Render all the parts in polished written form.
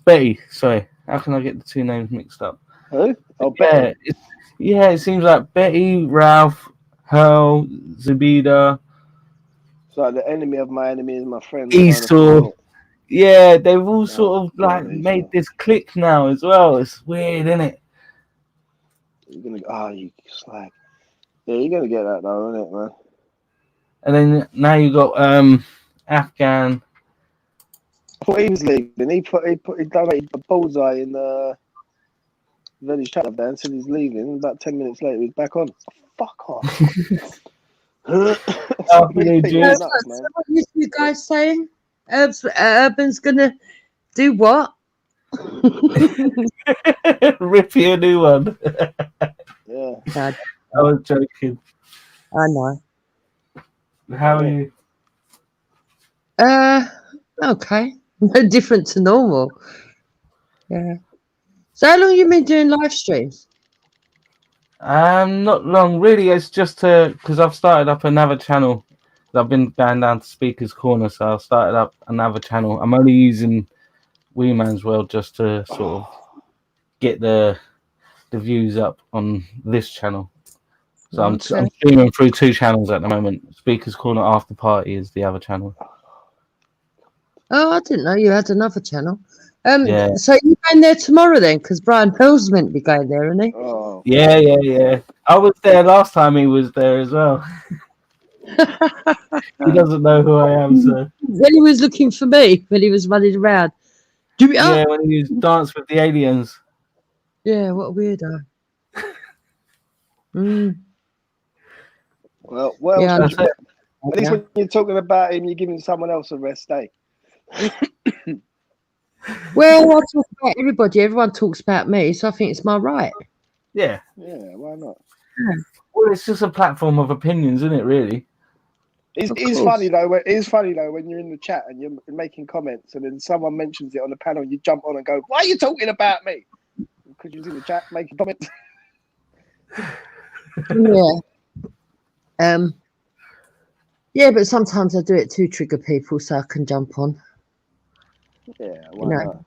Betty. Sorry, how can I get the two names mixed up? Who? Oh, Yeah, Betty. it seems like Betty, Ralph, Hurl, Zabida, It's like the enemy of my enemy is my friend. Kind of Esau. thing, Yeah, they've all sort of yeah, like made this click now as well. It's weird, isn't it? You're gonna you slag. Yeah, you're gonna get that though, isn't it, man? And then now you got Afghan. I thought he was leaving. He donated a bullseye in the village chat there and said he's leaving. About 10 minutes later, he's back on. Fuck off. What are you guys saying? Urban's gonna do what? Rip you a new one. Yeah. God. I was joking. I know. How are you? Okay. No different to normal. Yeah. So how long have you been doing live streams? Not long, really. It's just because I've started up another channel. I've been going down to Speaker's Corner, so I've started up another channel. I'm only using WeeMan's World just to sort of get the views up on this channel. So I'm streaming through two channels at the moment. Speaker's Corner After Party is the other channel. Oh, I didn't know you had another channel. Yeah. So you're going there tomorrow then? Because Brian Pearl's meant to be going there, isn't he? Oh. Yeah. I was there last time he was there as well. He doesn't know who I am, so. When he was looking for me, when he was running around. Yeah, when he was dancing with the aliens. Yeah, what a weirdo. Well, yeah, at least when you're talking about him, you're giving someone else a rest day. Well, I talk about everybody. Everyone talks about me, so I think it's my right. Yeah. Yeah, why not? Yeah. Well, it's just a platform of opinions, isn't it, really? It's funny though. It's funny though when you're in the chat and you're making comments, and then someone mentions it on the panel, and you jump on and go, "Why are you talking about me?" Because you're in the chat making comments. Yeah. Yeah, but sometimes I do it to trigger people so I can jump on. Yeah, why not?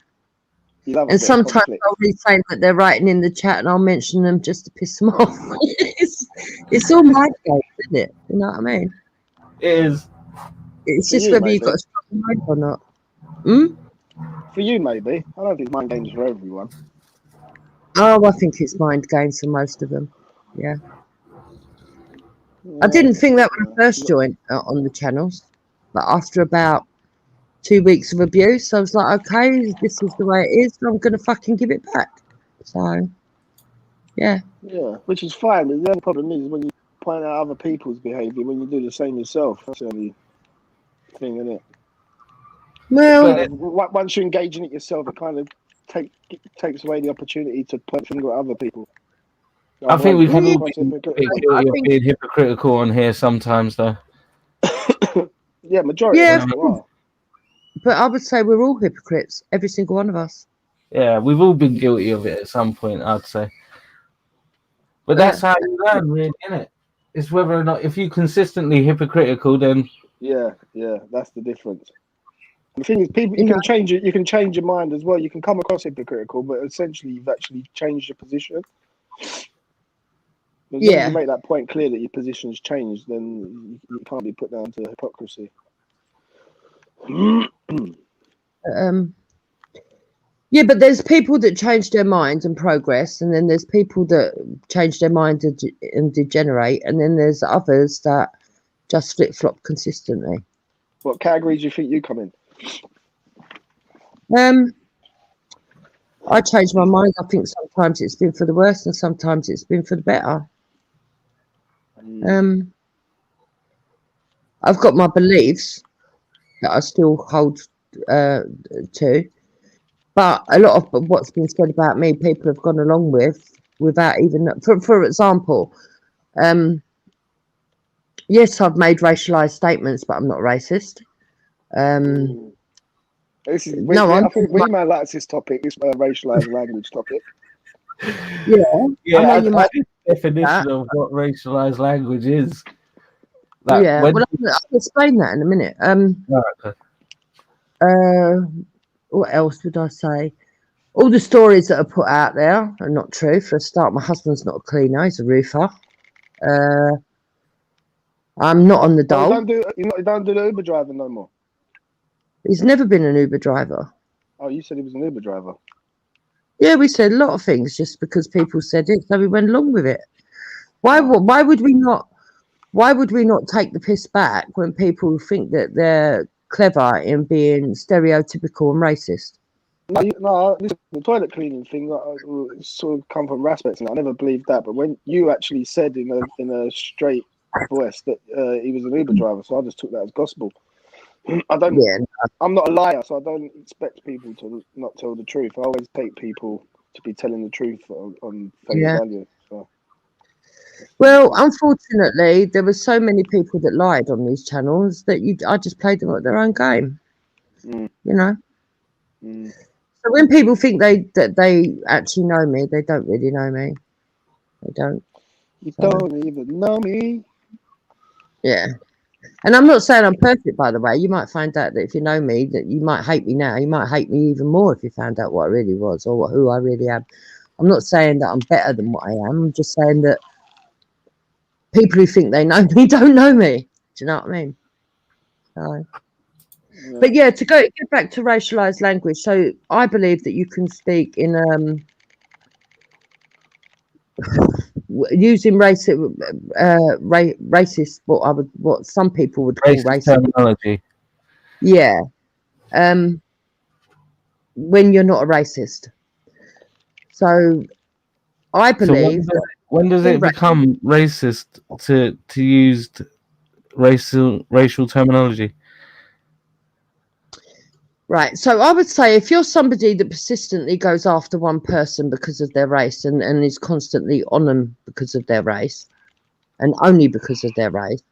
And sometimes I'll be saying that they're writing in the chat and I'll mention them just to piss them off. It's all my fault, isn't it? You know what I mean? It is. It's just whether you've got a strong mind or not. For you, maybe. I don't think mind games for everyone. Oh, I think it's mind games for most of them. Yeah. I didn't think that when I first joined on the channels, but after about 2 weeks of abuse, I was like, okay, this is the way it is, so I'm going to fucking give it back. So, yeah. Yeah, which is fine, but the only problem is when you point out other people's behaviour, when you do the same yourself. That's the only thing, isn't it? Well, once you engage in it yourself, it kind of takes away the opportunity to point finger at other people. I think we can all be being hypocritical on here sometimes, though. Yeah, majority of us are. But I would say we're all hypocrites, every single one of us. Yeah, we've all been guilty of it at some point, I'd say. But that's how you learn, really, isn't it? It's whether or not, if you're consistently hypocritical, then... Yeah, that's the difference. The thing is, people, you can change your mind as well. You can come across hypocritical, but essentially you've actually changed your position. As long as you make that point clear that your position's changed, then you can't be put down to hypocrisy. Yeah, but there's people that change their mind and progress, and then there's people that change their mind and degenerate, and then there's others that just flip-flop consistently. What categories do you think you come in? I change my mind. I think sometimes it's been for the worse and sometimes it's been for the better. I've got my beliefs that I still hold to, but a lot of what's been said about me, people have gone along with without even, for example, yes, I've made racialized statements, but I'm not racist. I think WeeMan likes this topic, this racialized language topic. Yeah, I know you might definition of what racialized language is. Like I'll explain that in a minute. What else would I say? all the stories that are put out there are not true. For a start, my husband's not a cleaner; he's a roofer. I'm not on the So dole. you don't do the Uber driving no more. He's never been an Uber driver. Oh, you said he was an Uber driver. Yeah, we said a lot of things just because people said it, so we went along with it. Why would we not? Why would we not take the piss back when people think that they're clever in being stereotypical and racist? No, this is the toilet cleaning thing. Sort of come from aspects, and I never believed that. But when you actually said in a straight voice that he was an Uber driver, so I just took that as gospel. I don't. Yeah. I'm not a liar, so I don't expect people to not tell the truth. I always take people to be telling the truth on face value. So. Well, unfortunately, there were so many people that lied on these channels that I just played them at their own game. You know. So when people think that they actually know me, they don't really know me. They don't. You don't even know me. Yeah. And I'm not saying I'm perfect, by the way. You might find out that if you know me, that you might hate me now. You might hate me even more if you found out what I really was or who I really am. I'm not saying that I'm better than what I am. I'm just saying that people who think they know me don't know me. Do you know what I mean? So. Yeah. But yeah, to get back to racialized language. So I believe that you can speak in using racist, what some people would call racist terminology. Yeah. When you're not a racist. So I believe when does it become racist to use racial terminology? Right. So I would say if you're somebody that persistently goes after one person because of their race and is constantly on them because of their race and only because of their race,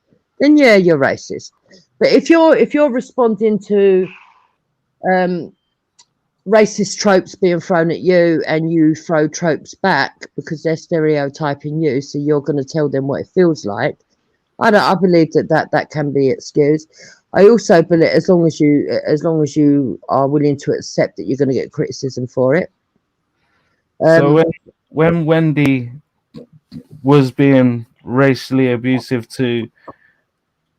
then yeah, you're racist. But if you're responding to racist tropes being thrown at you and you throw tropes back because they're stereotyping you, so you're going to tell them what it feels like, I believe that can be excused. I also believe as long as you are willing to accept that you're going to get criticism for it. So when Wendy was being racially abusive to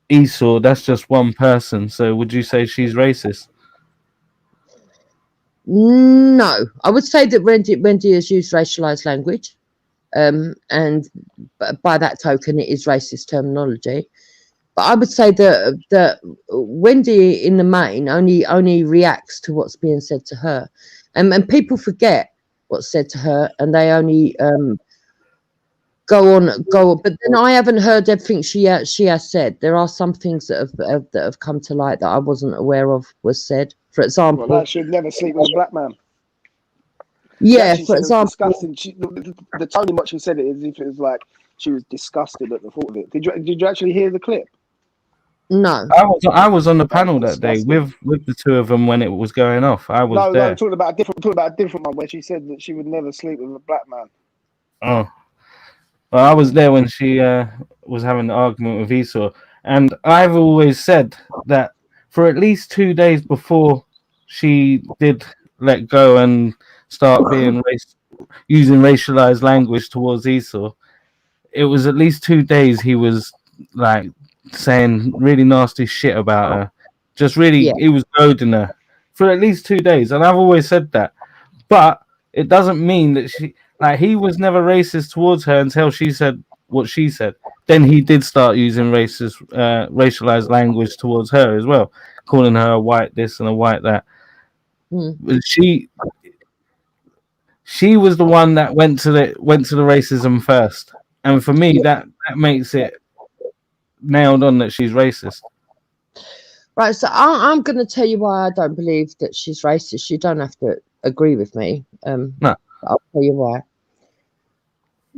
Esau, that's just one person. So would you say she's racist? No, I would say that Wendy has used racialized language, and by that token, it is racist terminology. But I would say that Wendy, in the main, only reacts to what's being said to her, and people forget what's said to her, and they only go on. But then I haven't heard everything she has said. There are some things that have come to light that I wasn't aware of was said. For example, I should never sleep with a black man. Yeah, for example, disgusting. The tone in what she said it is if it was like she was disgusted at the thought of it. Did you actually hear the clip? No, I was on the panel that day with the two of them when it was going off. I was there. No, talking about a different one where she said that she would never sleep with a black man. Oh, well, I was there when she was having the argument with Esau, and I've always said that for at least 2 days before she did let go and start being using racialized language towards Esau, it was at least 2 days he was like saying really nasty shit about her. Just really, he was goading her for at least 2 days. And I've always said that. But it doesn't mean that he was never racist towards her until she said what she said. Then he did start using racialized language towards her as well, calling her a white this and a white that. But she was the one that went to the racism first. And for me, that makes it nailed on that she's racist. Right, so I'm going to tell you why I don't believe that she's racist. You don't have to agree with me. No. I'll tell you why.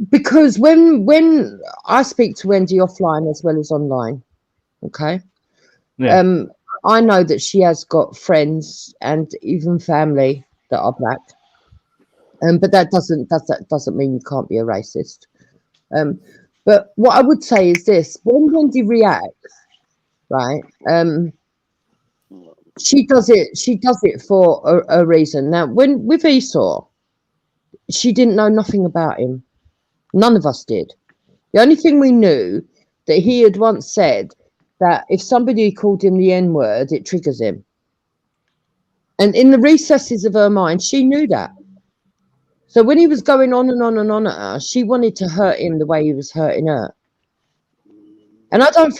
Because when I speak to Wendy offline as well as online, okay, I know that she has got friends and even family that are black. But that doesn't mean you can't be a racist. But what I would say is this: when Wendy reacts, right? she does it. She does it for a reason. Now, when with Esau, she didn't know nothing about him. None of us did. The only thing we knew that he had once said that if somebody called him the N-word, it triggers him. And in the recesses of her mind, she knew that. So when he was going on and on and on at her, she wanted to hurt him the way he was hurting her. And I don't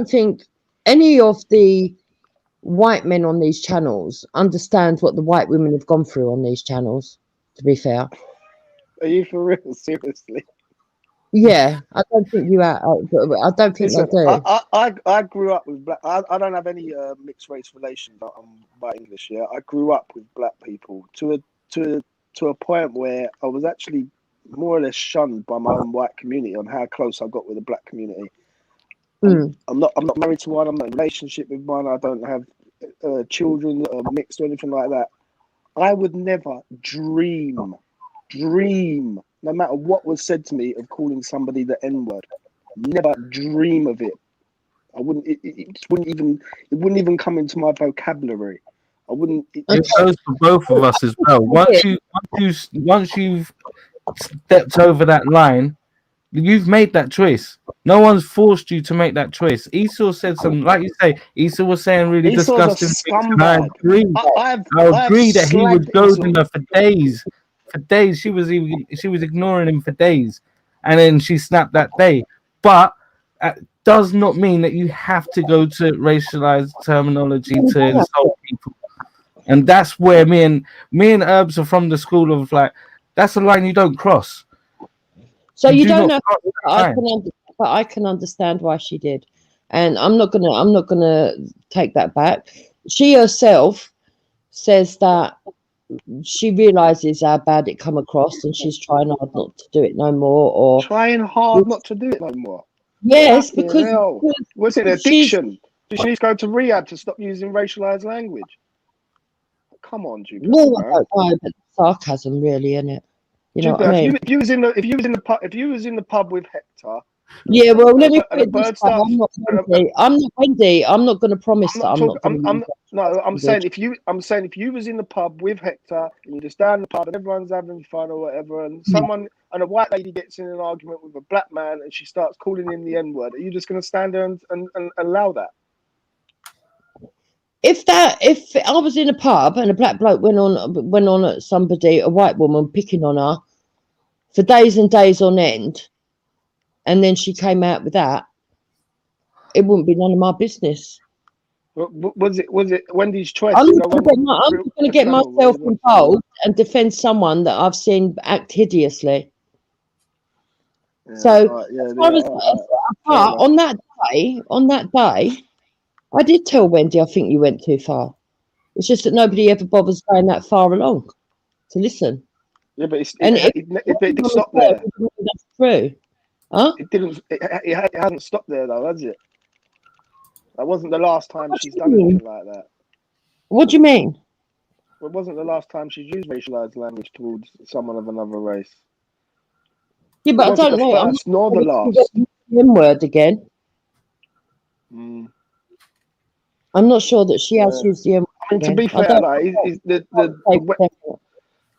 think any of the white men on these channels understand what the white women have gone through on these channels, to be fair. Are you for real? Seriously? Yeah, I don't think you are. I don't think Listen, they do. I grew up with black. I don't have any mixed race relations. I'm by English. Yeah, I grew up with black people to a point where I was actually more or less shunned by my own white community on how close I got with the black community. I'm not married to one. I'm not in a relationship with one. I don't have children that are mixed or anything like that. I would never dream, no matter what was said to me, of calling somebody the N-word. Never dream of it. I wouldn't. It wouldn't even come into my vocabulary. I wouldn't. It goes for both of us as well. Once you've stepped over that line, you've made that choice. No one's forced you to make that choice. Esau said some, like you say, Esau was saying really disgusting things. And I agree. I agree that he was goading her for days. For days, she was ignoring him for days, and then she snapped that day. But does not mean that you have to go to racialized terminology to insult people. And that's where me and Urbz are from the school of like, that's a line you don't cross. So you don't know, but I can understand why she did, and I'm not gonna take that back. She herself says that she realizes how bad it come across, and she's trying hard not to do it no more. Or trying hard not to do it no more. Yes, because was it addiction? She needs to go to rehab to stop using racialized language. Come on, Jupiter. No, I don't know, but sarcasm, really, isn't it? You know what I mean? If you was in the pub with Hector. Yeah, well, let me put it this way. I'm not Wendy. I'm not going to promise that I'm not going to. I'm saying if you was in the pub with Hector and you just down in the pub and everyone's having fun or whatever, and a white lady gets in an argument with a black man and she starts calling him the N-word, are you just going to stand there and allow that? If I was in a pub and a black bloke went on at somebody, a white woman picking on her for days and days on end, and then she came out with that, it wouldn't be none of my business. Was it Wendy's choice? I'm not going to get myself involved and defend someone that I've seen act hideously. Yeah, so, on that day, I did tell Wendy, I think you went too far. It's just that nobody ever bothers going that far along to listen. Yeah, but it didn't stop there. That's true. Huh? It hasn't stopped there though, has it? That wasn't the last time she's done anything like that. What do you mean? It wasn't the last time she's used racialized language towards someone of another race. Yeah, but I don't know. I'm nor the last. N-word again. I'm not sure that she has used the N-word. I mean, to be fair,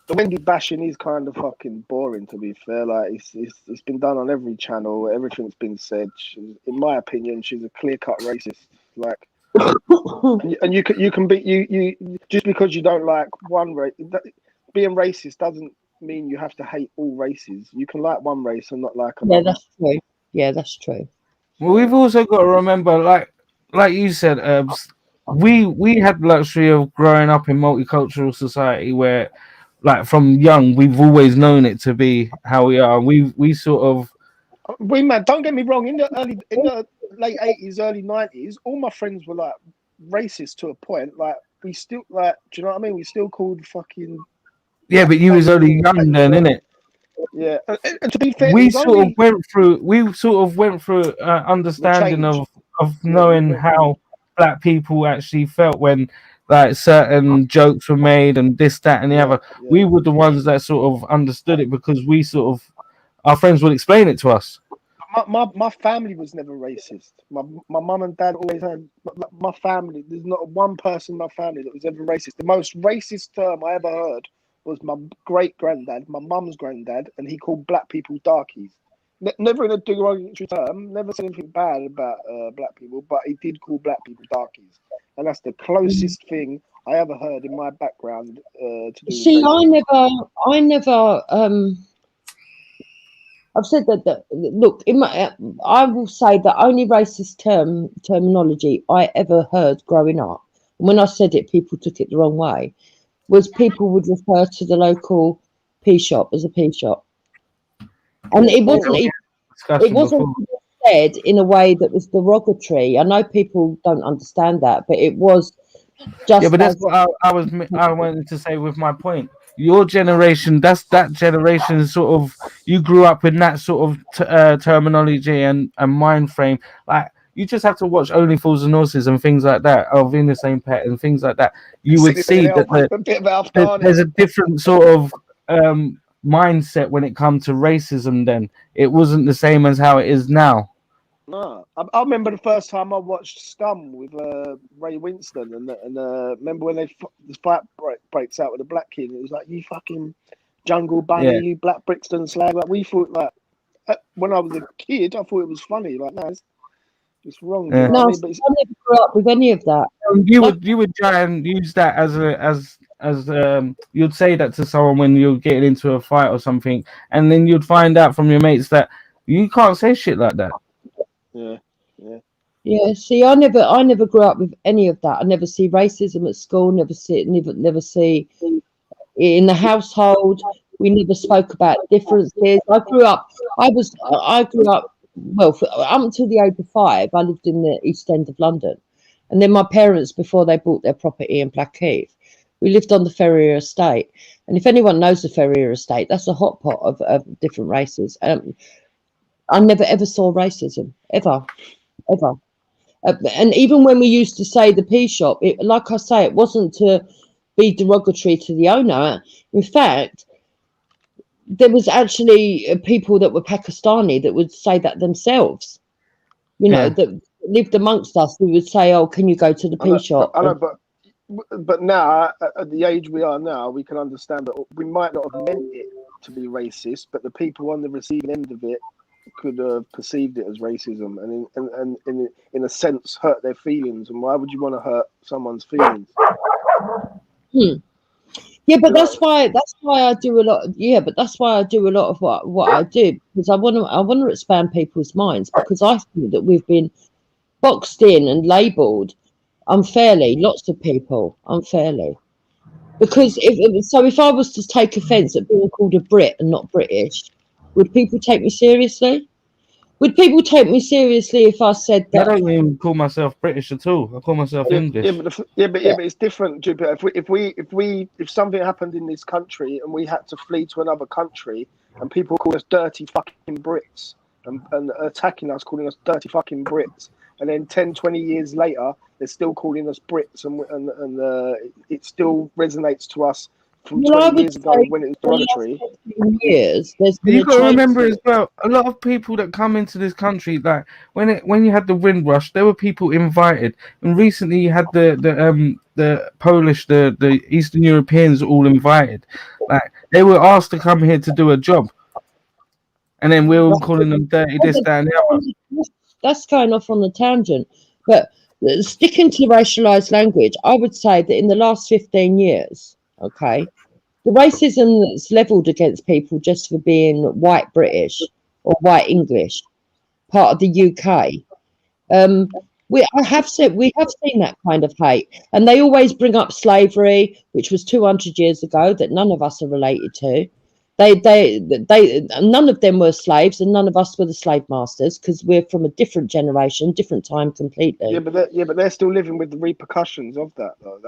the Wendy bashing is kind of fucking boring. To be fair, like it's been done on every channel. Everything's been said. In my opinion, she's a clear-cut racist. Like, and you can be you just because you don't like one race. Being racist doesn't mean you have to hate all races. You can like one race and not like another. Yeah, that's true. Yeah, that's true. Well, we've also got to remember, like you said, Urbz, we had the luxury of growing up in multicultural society where, like, from young, we've always known it to be how we are. We sort of. WeeMan, don't get me wrong. In the late 80s, early 90s, all my friends were like racist to a point. Like, we still do you know what I mean? We still called fucking. Yeah, but you was only young then, innit? Yeah, and to be fair, we sort of went through understanding of knowing how black people actually felt when like certain jokes were made and this, that, and the other. Yeah. We were the ones that sort of understood it because we sort of, our friends would explain it to us. My family was never racist. My mum and dad always had my family. There's not one person in my family that was ever racist. The most racist term I ever heard was my great granddad, my mum's granddad, and he called black people darkies. Never in a derogatory term. Never said anything bad about black people, but he did call black people darkies, and that's the closest thing I ever heard in my background to do. See, I never. I've said that look, I will say the only racist terminology I ever heard growing up, and when I said it, people took it the wrong way, was people would refer to the local pea shop as a pea shop, and it wasn't said in a way that was derogatory. I know people don't understand that, but it was just. Yeah, but that's what I wanted to say with my point. Your generation, that generation, sort of, you grew up in that sort of terminology and mind frame. Like, you just have to watch Only Fools and Horses and things like that, of In the Same Pet and things like that. You would see that there's a different sort of mindset when it comes to racism. Then it wasn't the same as how it is now. No, I remember the first time I watched Scum with Ray Winston, and remember when the fight breaks out with a black kid. It was like, you fucking jungle bunny, you Black Brixton slag. Like, we thought, like, when I was a kid, I thought it was funny. Like, no, it's wrong. Yeah. No, I never grew up with any of that. You would try and use that as you'd say that to someone when you're getting into a fight or something, and then you'd find out from your mates that you can't say shit like that. Yeah. See, I never grew up with any of that. I never see racism at school. Never see in the household. We never spoke about differences. I grew up. Well, up until the age of 5, I lived in the East End of London, and then my parents, before they bought their property in Blackheath, we lived on the Ferrier Estate. And if anyone knows the Ferrier Estate, that's a hot pot of different races. I never ever saw racism ever. And even when we used to say the pea shop, like I say, it wasn't to be derogatory to the owner. In fact, there was actually people that were Pakistani that would say that themselves. You know, that lived amongst us. We would say, "Oh, can you go to the pea shop?" I know, but now at the age we are now, we can understand that we might not have meant it to be racist, but the people on the receiving end of it could have perceived it as racism, and in a sense hurt their feelings. And why would you want to hurt someone's feelings? Yeah, but that's why I do a lot. But that's why I do a lot of what I do, because I want to expand people's minds, because I think that we've been boxed in and labelled unfairly. Lots of people unfairly, because if I was to take offence at being called a Brit and not British, would people take me seriously? Would people take me seriously if I said that? I don't even call myself British at all. I call myself English. But it's different, Jupiter. If something happened in this country and we had to flee to another country, and people call us dirty fucking Brits and attacking us, calling us dirty fucking Brits, and then 10, 20 years later, they're still calling us Brits, and it still resonates to us from 20 years ago when it was derogatory. You've got to remember as well, a lot of people that come into this country, like when you had the Windrush, there were people invited, and recently you had the Polish, the Eastern Europeans all invited. Like, they were asked to come here to do a job, and then we're all calling them dirty, this, that, and the other. That's going off on the tangent, but sticking to racialized language, I would say that in the last 15 years, okay, the racism that's levelled against people just for being white British or white English, part of the UK, we have seen that kind of hate, and they always bring up slavery, which was 200 years ago, that none of us are related to. They none of them were slaves, and none of us were the slave masters, because we're from a different generation, different time completely. Yeah, but they're still living with the repercussions of that, though.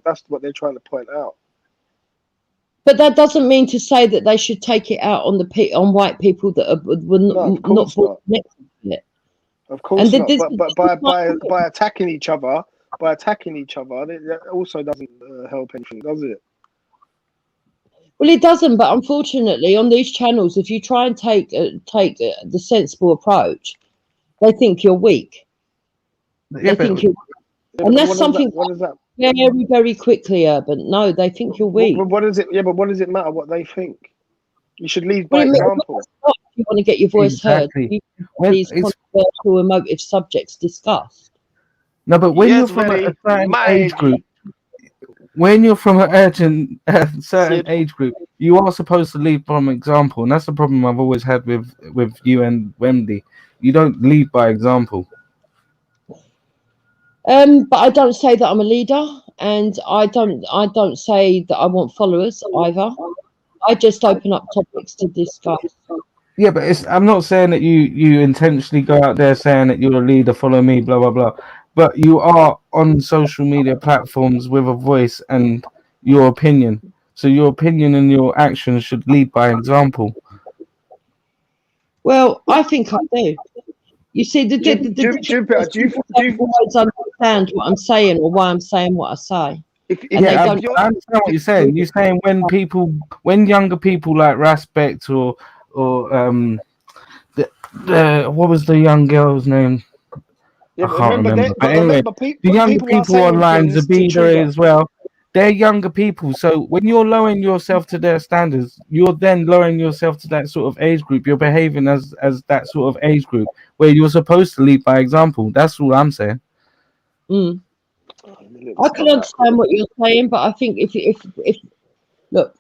That's what they're trying to point out. But that doesn't mean to say that they should take it out on white people that were not born next to it. Of course not. But by attacking each other, that also doesn't help anything, does it? Well, it doesn't, but unfortunately, on these channels, if you try and take the sensible approach, they think you're weak. Yeah, They think but you're, Yeah, and but that's something what does that? very, very quickly, Urban. No, they think you're weak. What does it? Yeah, but what does it matter what they think? You should lead Well, by it matters example. not if you want to get your voice exactly. heard. You have When these it's controversial, emotive subjects discussed. no, but when you're Yes, from a Melly, certain my age age. group, when you're from a certain Sid. age group, you are supposed to lead from example, and that's the problem I've always had with you and Wendy. You don't lead by example. But I don't say that I'm a leader, and I don't say that I want followers either. I just open up topics to discuss. Yeah, but I'm not saying that you intentionally go out there saying that you're a leader, follow me, blah blah blah. But you are on social media platforms with a voice and your opinion. So your opinion and your actions should lead by example. Well, I think I do. You see, the Jupiter, do you, always understand what I'm saying or why I'm saying what I say, if and they Yeah, don't. I understand what you're saying. You're saying when younger people like Raspect or what was the young girl's name? yeah, I but can't remember remember. that. But But anyway, remember, the younger people are people saying online, things to trigger. Zabida as well, they're younger people. So when you're lowering yourself to their standards, you're then lowering yourself to that sort of age group. You're behaving as that sort of age group where you're supposed to lead by example. That's all I'm saying. Mm. I can understand what you're saying, but I think if look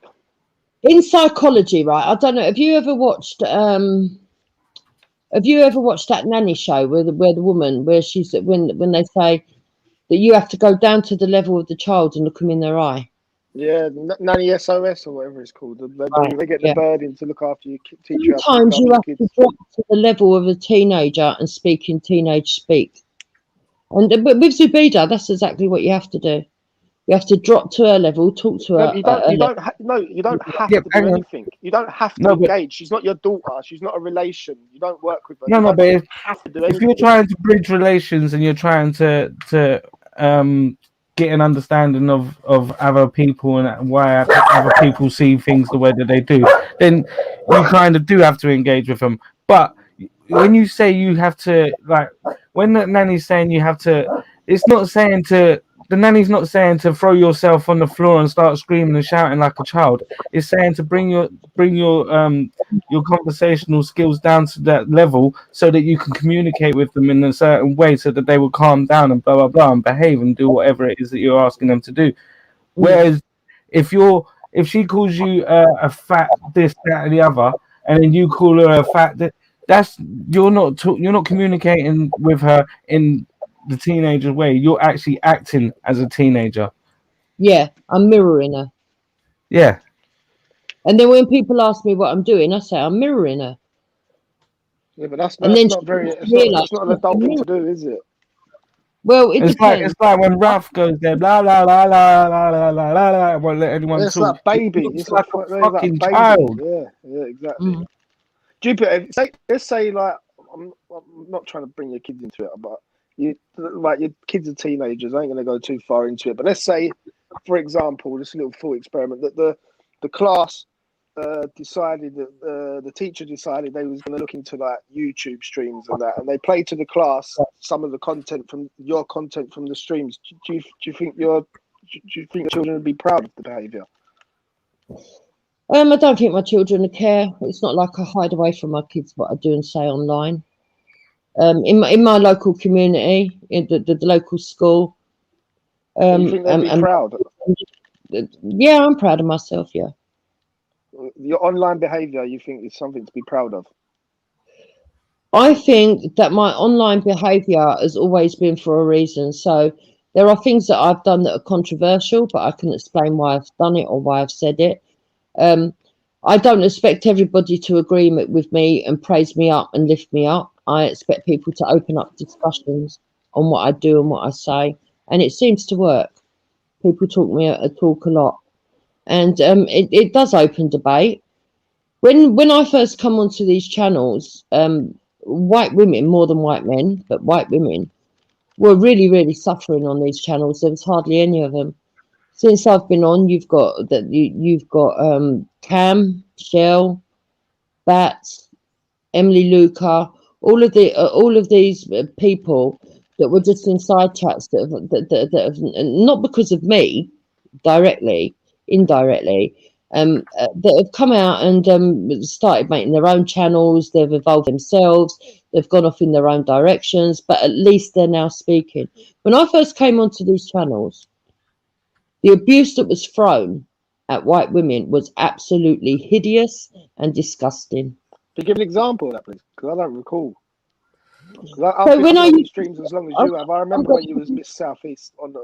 in psychology, right? I don't know. Have you ever watched that nanny show where the woman where she's when they say that you have to go down to the level of the child and look them in their eye? Yeah, Nanny SOS or whatever it's called. They get the Yeah. bird in to look after you, teach you how to look Sometimes after you your have kids. to drop to the level of a teenager and speak in teenage speak. And but with Zubida, that's exactly what you have to do. You have to drop to her level, talk to her. You don't have Yeah, to do hang on. anything. You don't have to No, but engage. She's not your daughter. She's not a relation. You don't work with her. no, You no, don't but have to do if you're anything. trying to bridge relations and you're trying to get an understanding of other people and why other people see things the way that they do, then you kind of do have to engage with them. But when you say you have to, like, when the nanny's saying you have to, it's not saying to. The nanny's not saying to throw yourself on the floor and start screaming and shouting like a child. It's saying to bring your conversational skills down to that level so that you can communicate with them in a certain way so that they will calm down and blah blah blah and behave and do whatever it is that you're asking them to do. Whereas if she calls you a fat this that and the other and then you call her a fat that's you're not communicating with her in the teenager way. You're actually acting as a teenager. Yeah, I'm mirroring her. Yeah. And then when people ask me what I'm doing, I say I'm mirroring her. Yeah, but that's And then not very. It's realise not an adult thing to do, is it? well, it depends. It's like when Ralph goes there, blah blah blah blah blah blah blah blah. Won't let anyone It's talk. like baby. It's It's like like a fucking baby. child. Yeah, exactly. Mm. Jupiter, let's say like I'm not trying to bring your kids into it, but your kids are teenagers. I ain't gonna go too far into it, but let's say, for example, this little thought experiment that the class decided that the teacher decided they was going to look into like YouTube streams and that, and they played to the class some of the content from the streams. Do you think your children would be proud of the behaviour? I don't think my children care. It's not like I hide away from my kids what I do and say online. In my local community, in the local school. You think they'd be proud? Yeah, I'm proud of myself. Yeah. Your online behaviour, you think, is something to be proud of? I think that my online behaviour has always been for a reason. So there are things that I've done that are controversial, but I can explain why I've done it or why I've said it. I don't expect everybody to agree with me and praise me up and lift me up. I expect people to open up discussions on what I do and what I say, and it seems to work. People talk a lot, and it does open debate. When I first come onto these channels, white women, more than white men, but white women were really, really suffering on these channels. There was hardly any of them. since I've been on, you've got Cam, Shell, Bats, Emily Luca, all of these people that were just in side chats that have not because of me directly, indirectly, that have come out and started making their own channels. They've evolved themselves. They've gone off in their own directions, but at least they're now speaking. When I first came onto these channels, the abuse that was thrown at white women was absolutely hideous and disgusting. To give an example of that, please, because I don't recall. I've So been when on I these streams as long as you have. I remember when you was Miss Southeast on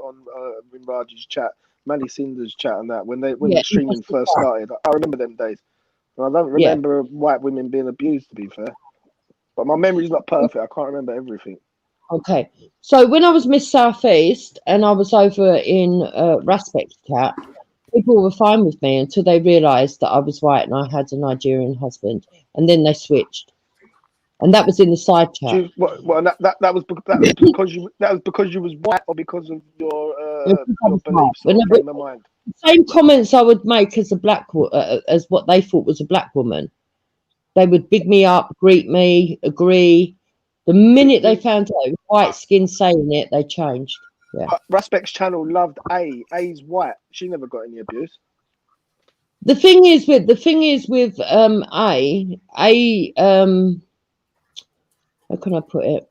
Raj's chat, Manny Cinder's chat, and that when the streaming first started. I remember them days, and I don't remember white women being abused. To be fair, but my memory's not perfect. I can't remember everything. Okay, so when I was Miss Southeast and I was over in Raspec's chat, people were fine with me until they realised that I was white and I had a Nigerian husband, and then they switched, and that was in the side chat. That was because you was white, or because of your beliefs or frame of mind. Same comments I would make as a as what they thought was a black woman. They would big me up, greet me, agree. The minute they found out white skin saying it, they changed. Yeah. Raspec's channel loved A. A's white. She never got any abuse. The thing is with A, how can I put it?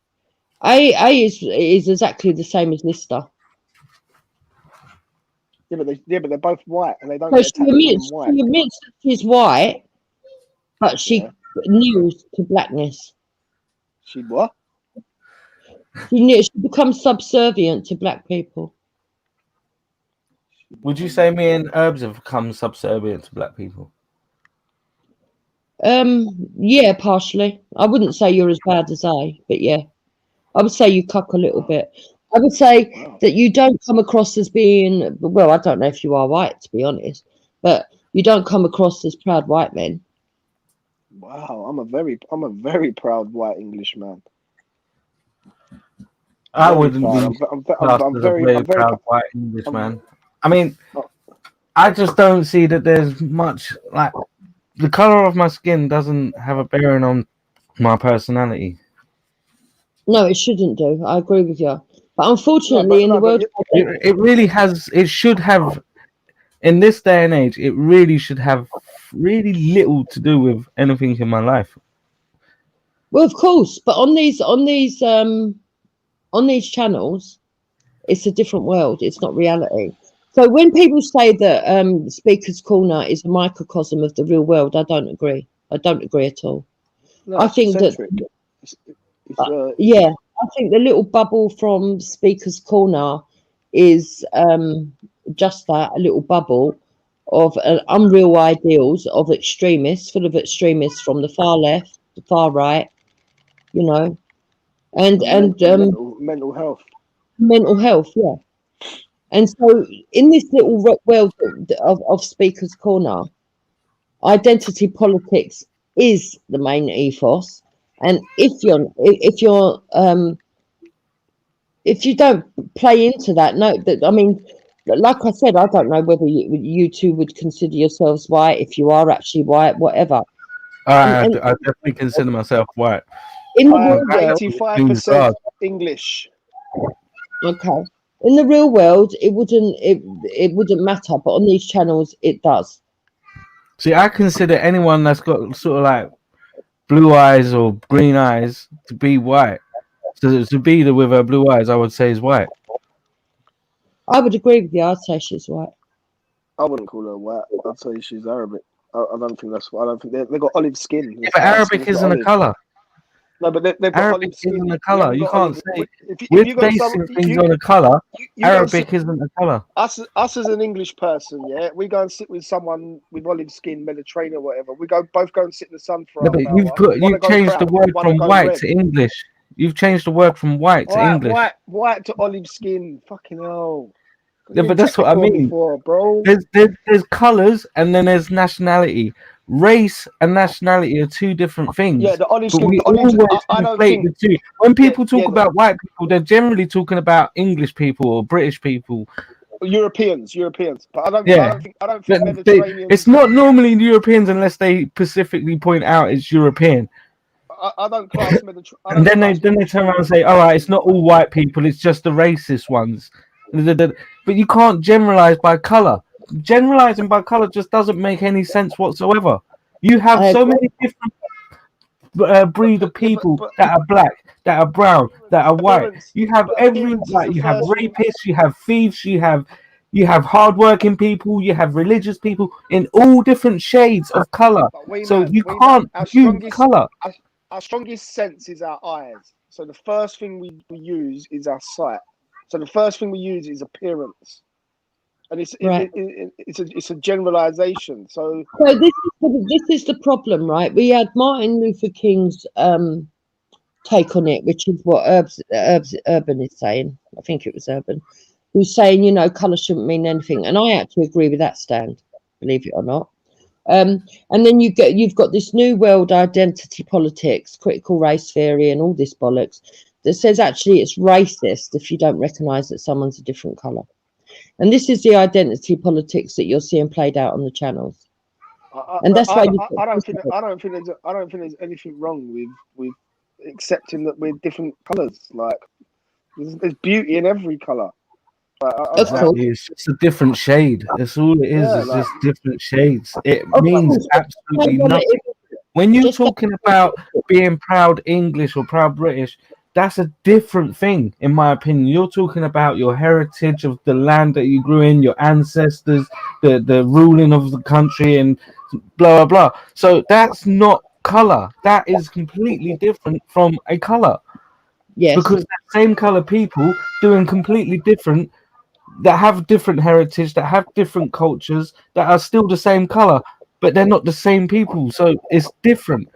A is exactly the same as Lister. Yeah, but they're both white, and they don't So get attacked for being white. she admits that she's white, but she kneels to blackness. She what? She becomes subservient to black people. Would you say me and Urbz have become subservient to black people? Yeah, partially. I wouldn't say you're as bad as I, but yeah. I would say you cuck a little bit. I would say that you don't come across as being, well, I don't know if you are white, to be honest, but you don't come across as proud white men. Wow, I'm a very proud white Englishman. I wouldn't be. I'm very proud white Englishman. I mean, I just don't see that there's much like the color of my skin doesn't have a bearing on my personality. No, it shouldn't do. I agree with you. But unfortunately, in the world, it really has. It should have. In this day and age, it really should have really little to do with anything in my life. Well, of course, but on these channels, it's a different world. It's not reality. So when people say that Speaker's Corner is a microcosm of the real world, I don't agree. I don't agree at all. No, I think that. Yeah, I think the little bubble from Speaker's Corner is just that, a little bubble of unreal ideals of extremists, full of extremists from the far left, the far right, you know, and mental health, yeah. And so in this little world of Speaker's Corner, identity politics is the main ethos. And if you don't play into that, I mean, like I said, I don't know whether you two would consider yourselves white, if you are actually white, whatever. I definitely consider myself white. In the real world, 85% English. Okay. In the real world, it wouldn't matter, but on these channels, it does. See, I consider anyone that's got sort of like blue eyes or green eyes to be white. So to be the with her blue eyes, I would say is white. I would agree with you. I'd say she's white. I wouldn't call her white. I'd say she's Arabic. I don't think that's. I don't think they've got olive skin. Yeah, but Arabic isn't a color. No, but they've got Arabic olive skin. isn't a color. You can't say if we're basing things on a color. Arabic isn't a color. Us as an English person, yeah, we go and sit with someone with olive skin, Mediterranean, or whatever. We both go and sit in the sun for. No, but you've changed the word from white to English. You've changed the word from white to English. White to olive skin. Fucking hell. Yeah, but that's what I mean. Bro. There's colors and then there's nationality. Race and nationality are two different things. Yeah, the olive skin. We always conflate the two. When people talk about white people, they're generally talking about English people or British people. Europeans, but I don't Yeah. think But Mediterranean. it's not normally Europeans unless they specifically point out it's European. I don't class Mediterranean. And then they turn around and say, all right, it's not all white people, it's just the racist ones. But you can't generalize by color. Generalizing by color just doesn't make any sense whatsoever. You have so many different breed of people that are black, that are brown, that are white. You have you have rapists, you have thieves, you have hardworking people, you have religious people in all different shades of color. So you can't use color. Our strongest sense is our eyes. So the first thing we use is our sight. So the first thing we use is appearance, and it's a generalization. So this is the problem, right? We had Martin Luther King's take on it, which is what Urban is saying. I think it was Urban, who's saying, you know, colour shouldn't mean anything, and I actually agree with that stand, believe it or not. And then you've got this new world identity politics, critical race theory, and all this bollocks that says actually it's racist if you don't recognise that someone's a different colour. And this is the identity politics that you're seeing played out on the channels. And that's why I don't think there's anything wrong with accepting that we're different colours. Like there's beauty in every colour. It's just a different shade. That's all it is. Yeah, it's just different shades. It means absolutely nothing. When you're talking about being proud English or proud British, that's a different thing, in my opinion. You're talking about your heritage of the land that you grew in, your ancestors, the ruling of the country, and blah, blah, blah. So that's not colour. That is completely different from a colour. Yes. Because the same colour people doing completely different, that have different heritage, that have different cultures, that are still the same color, but they're not the same people, so it's different.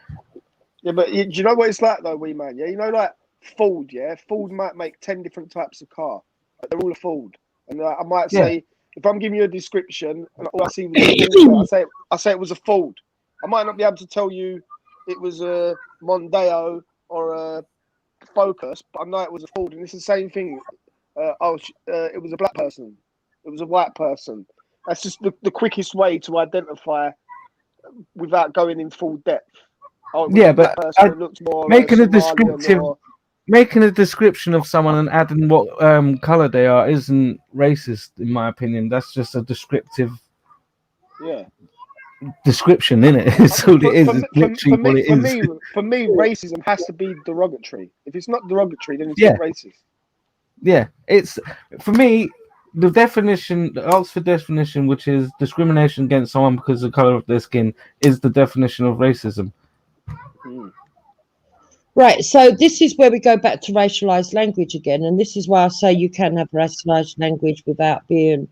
Yeah, but do you know what it's like though, WeeMan? Yeah, you know, like Ford. Yeah, Ford might make 10 different types of car, but they're all a Ford. And I might say, if I'm giving you a description and all I see was a Ford, I say it was a Ford. I might not be able to tell you it was a Mondeo or a Focus, but I know it was a Ford, and it's the same thing. It was a black person. It was a white person. That's just the quickest way to identify without going in full depth. But making a description of someone and adding what color they are isn't racist, in my opinion. That's just a descriptive description, isn't it? It's all it is. It's literally what it is. For me, racism has to be derogatory. If it's not derogatory, then it's not racist. Yeah, it's for me the definition, the Oxford definition, which is discrimination against someone because of the color of their skin, is the definition of racism. Right, so this is where we go back to racialized language again, and this is why I say you can have racialized language without being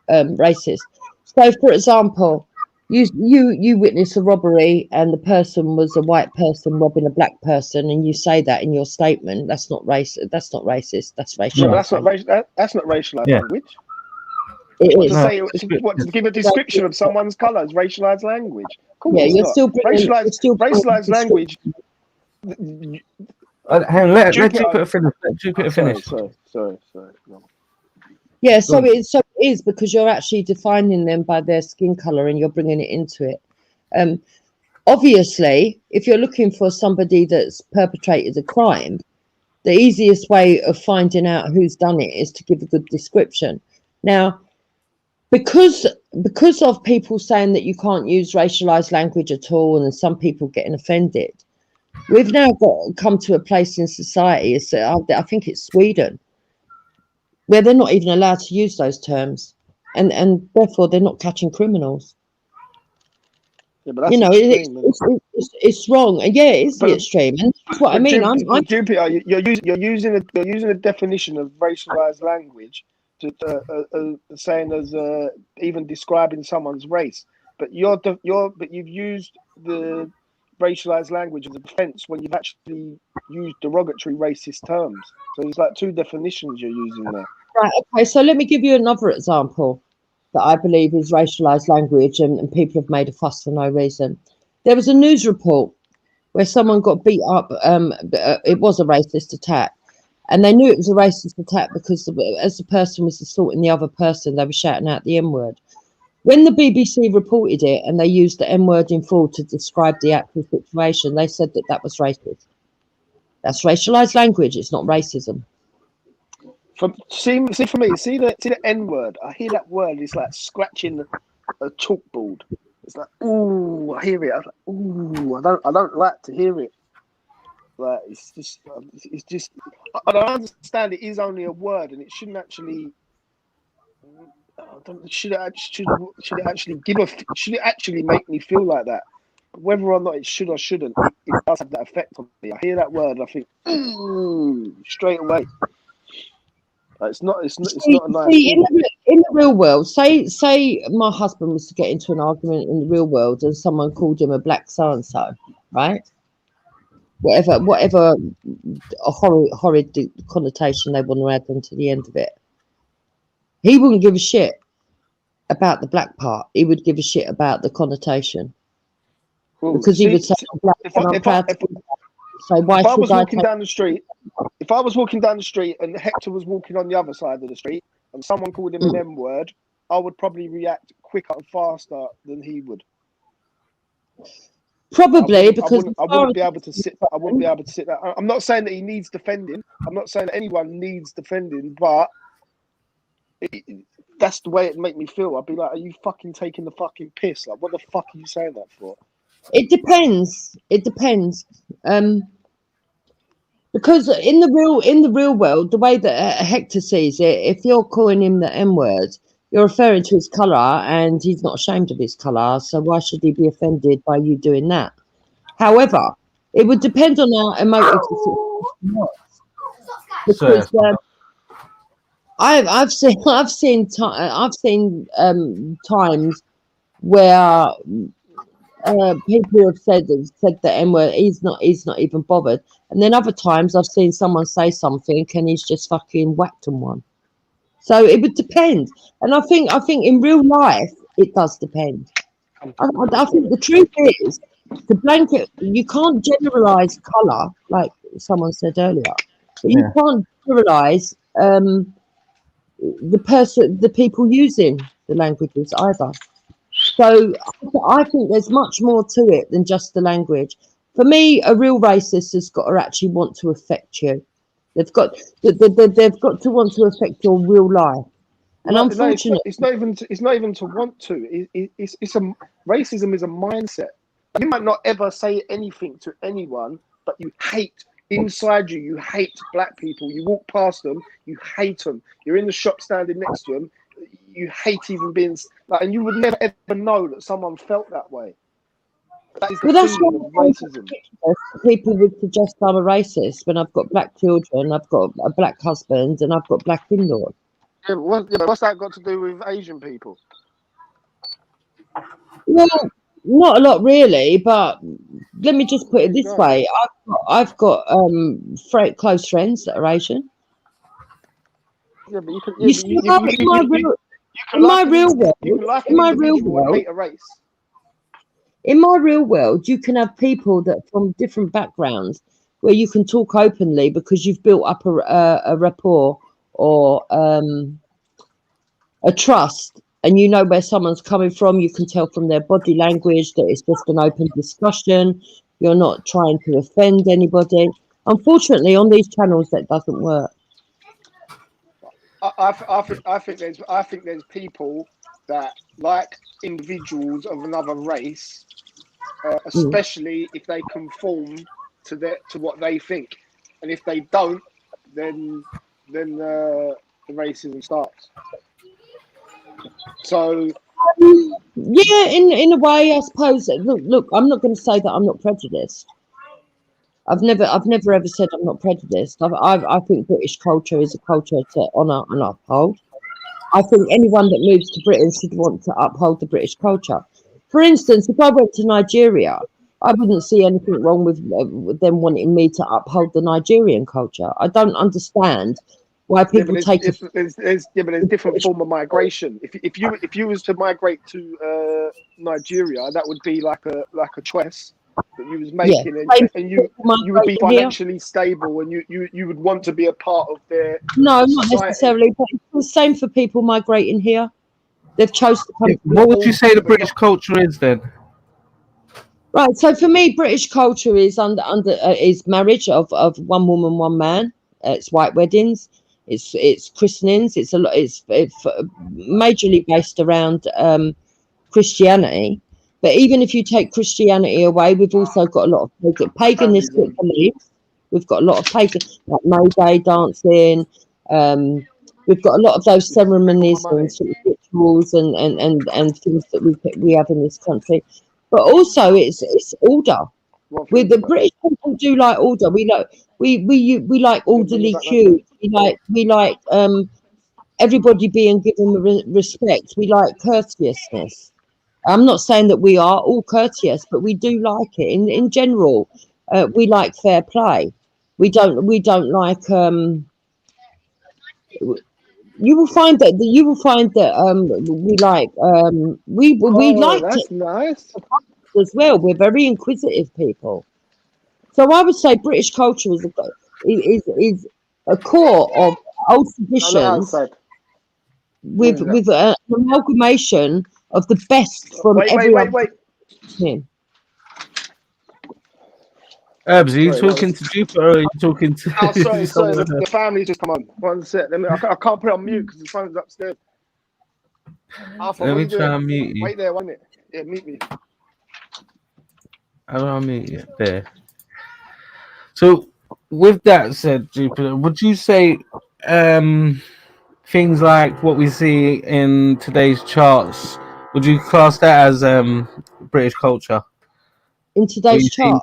racist. So, for example, you witness a robbery and the person was a white person robbing a black person, and you say that in your statement. That's not racist. That's not racist. That's racial. No, that's not racialized language. To give a description of someone's colour is racialized language. You're still racialized language. Hang on, let Jupiter finish. Let Jupiter finish. Sorry. No. Yeah, so it is because you're actually defining them by their skin color and you're bringing it into it. Obviously, if you're looking for somebody that's perpetrated a crime, the easiest way of finding out who's done it is to give a good description. Now, because of people saying that you can't use racialized language at all, and some people getting offended, we've now come to a place in society. I think it's Sweden, where they're not even allowed to use those terms, and therefore they're not catching criminals. Yeah, but that's it's wrong. Yeah, it is the extreme, and that's what I mean. Jupiter, you're using a definition of racialized language to saying as even describing someone's race, but you've used the racialized language as a defense when you've actually used derogatory racist terms. So it's like two definitions you're using there. Right, okay, so let me give you another example that I believe is racialized language and people have made a fuss for no reason. There was a news report where someone got beat up. It was a racist attack, And they knew it was a racist attack because as the person was assaulting the other person, they were shouting out the N-word. When the BBC reported it and they used the N-word in full to describe the actual situation, they said that that was racist. That's racialized language. It's not racism. For me, see the N-word. I hear that word. It's like scratching a chalkboard. It's like, ooh, I hear it. I'm like, ooh, I don't like to hear it. Like it's just. I don't understand. It is only a word, and it shouldn't actually. Should it actually make me feel like that? Whether or not it should or shouldn't, it does have that effect on me. I hear that word, and I think, ooh, straight away. It's not a nice thing. In the real world, say my husband was to get into an argument in the real world and someone called him a black so-and-so, right? Whatever a horrid connotation they want to add onto the end of it. He wouldn't give a shit about the black part. He would give a shit about the connotation. Well, because he would say, I'm black and I'm proud to be black. So why if I should was I walking down the street, if I was walking down the street and Hector was walking on the other side of the street and someone called him an M-word, I would probably react quicker and faster than he would. Probably because I wouldn't be able to sit. I wouldn't be able to sit there. I'm not saying that he needs defending. I'm not saying that anyone needs defending, but that's the way it make me feel. I'd be like, "Are you fucking taking the fucking piss? Like, what the fuck are you saying that for?" It depends. It depends. Because in the real world, the way that Hector sees it, if you're calling him the M-word, you're referring to his colour, and he's not ashamed of his colour. So why should he be offended by you doing that? However, it would depend on how emotive the situation was. Because I've seen times where people have said the M-word. He's not even bothered. And then other times I've seen someone say something and he's just fucking whacked on one. So it would depend. And I think in real life it does depend. I think the truth is, the blanket, you can't generalize colour like someone said earlier, but you can't generalize the people using the languages either. So I think there's much more to it than just the language. For me, a real racist has got to actually want to affect you. They've got to want to affect your real life. And unfortunately, it's not even to want to. It's a racism is a mindset. You might not ever say anything to anyone, but you hate inside you. You hate black people. You walk past them, you hate them. You're in the shop standing next to them. You hate even being like, and you would never ever know that someone felt that way. That is the feeling of racism. People would suggest I'm a racist when I've got black children, I've got a black husband, and I've got black in-laws. Yeah, what's that got to do with Asian people? Well, not a lot really, but let me just put it this way: I've got close friends that are Asian. Yeah, but you can. In my real world, you can have people that from different backgrounds where you can talk openly because you've built up a rapport or a trust, and you know where someone's coming from. You can tell from their body language that it's just an open discussion. You're not trying to offend anybody. Unfortunately, on these channels, that doesn't work. I think there's people that like individuals of another race, especially if they conform to what they think, and if they don't, then the racism starts. So yeah, in a way, I suppose. Look, I'm not going to say that I'm not prejudiced. I've never ever said I'm not prejudiced. I think British culture is a culture to honour and uphold. I think anyone that moves to Britain should want to uphold the British culture. For instance, if I went to Nigeria, I wouldn't see anything wrong with them wanting me to uphold the Nigerian culture. I don't understand why people take it. There's different form of migration. If you was to migrate to Nigeria, that would be like a choice that you was Yeah. making, Same and you would be migrating here. financially stable, and you would want to be a part of their No, not society. necessarily, but it's the same for people migrating here. They've chosen to come. What would you say the British culture is then? Right. So for me, British culture is is marriage of one woman, one man. It's white weddings. It's christenings. It's a lot. It's majorly based around Christianity. But even if you take Christianity away, we've also got a lot of paganistic beliefs. We've got a lot of pagan, like May Day dancing. We've got a lot of those ceremonies and sort of rituals and things that we have in this country. But also, it's order. With the British people do like order. We like orderly cues. We like everybody being given respect. We like courteousness. I'm not saying that we are all courteous, but we do like it. In general, we like fair play. We don't like. You will find that we like we like That's nice. as well. We're very inquisitive people. So I would say British culture is a core of old traditions with an amalgamation of the best from every Wait. Urbz, are you talking to Jupiter or are you talking to? Oh, sorry. The family just come on. One sec. I can't put it on mute because the phone's upstairs. Arthur, Let me try and mute you. Wait there, 1 minute. Yeah, mute me. How do I mute you? There. So, with that said, Jupiter, would you say things like what we see in today's charts, would you class that as British culture? In today's chart?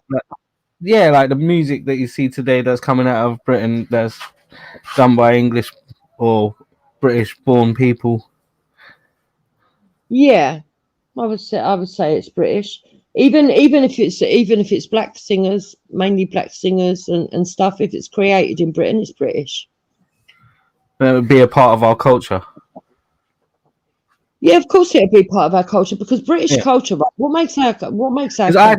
Yeah, like the music that you see today that's coming out of Britain that's done by English or British born people. Yeah, I would say it's British. Even if it's black singers, mainly black singers and stuff, if it's created in Britain, it's British. That would be a part of our culture. Yeah, of course it'll be part of our culture because British culture. Right? What makes our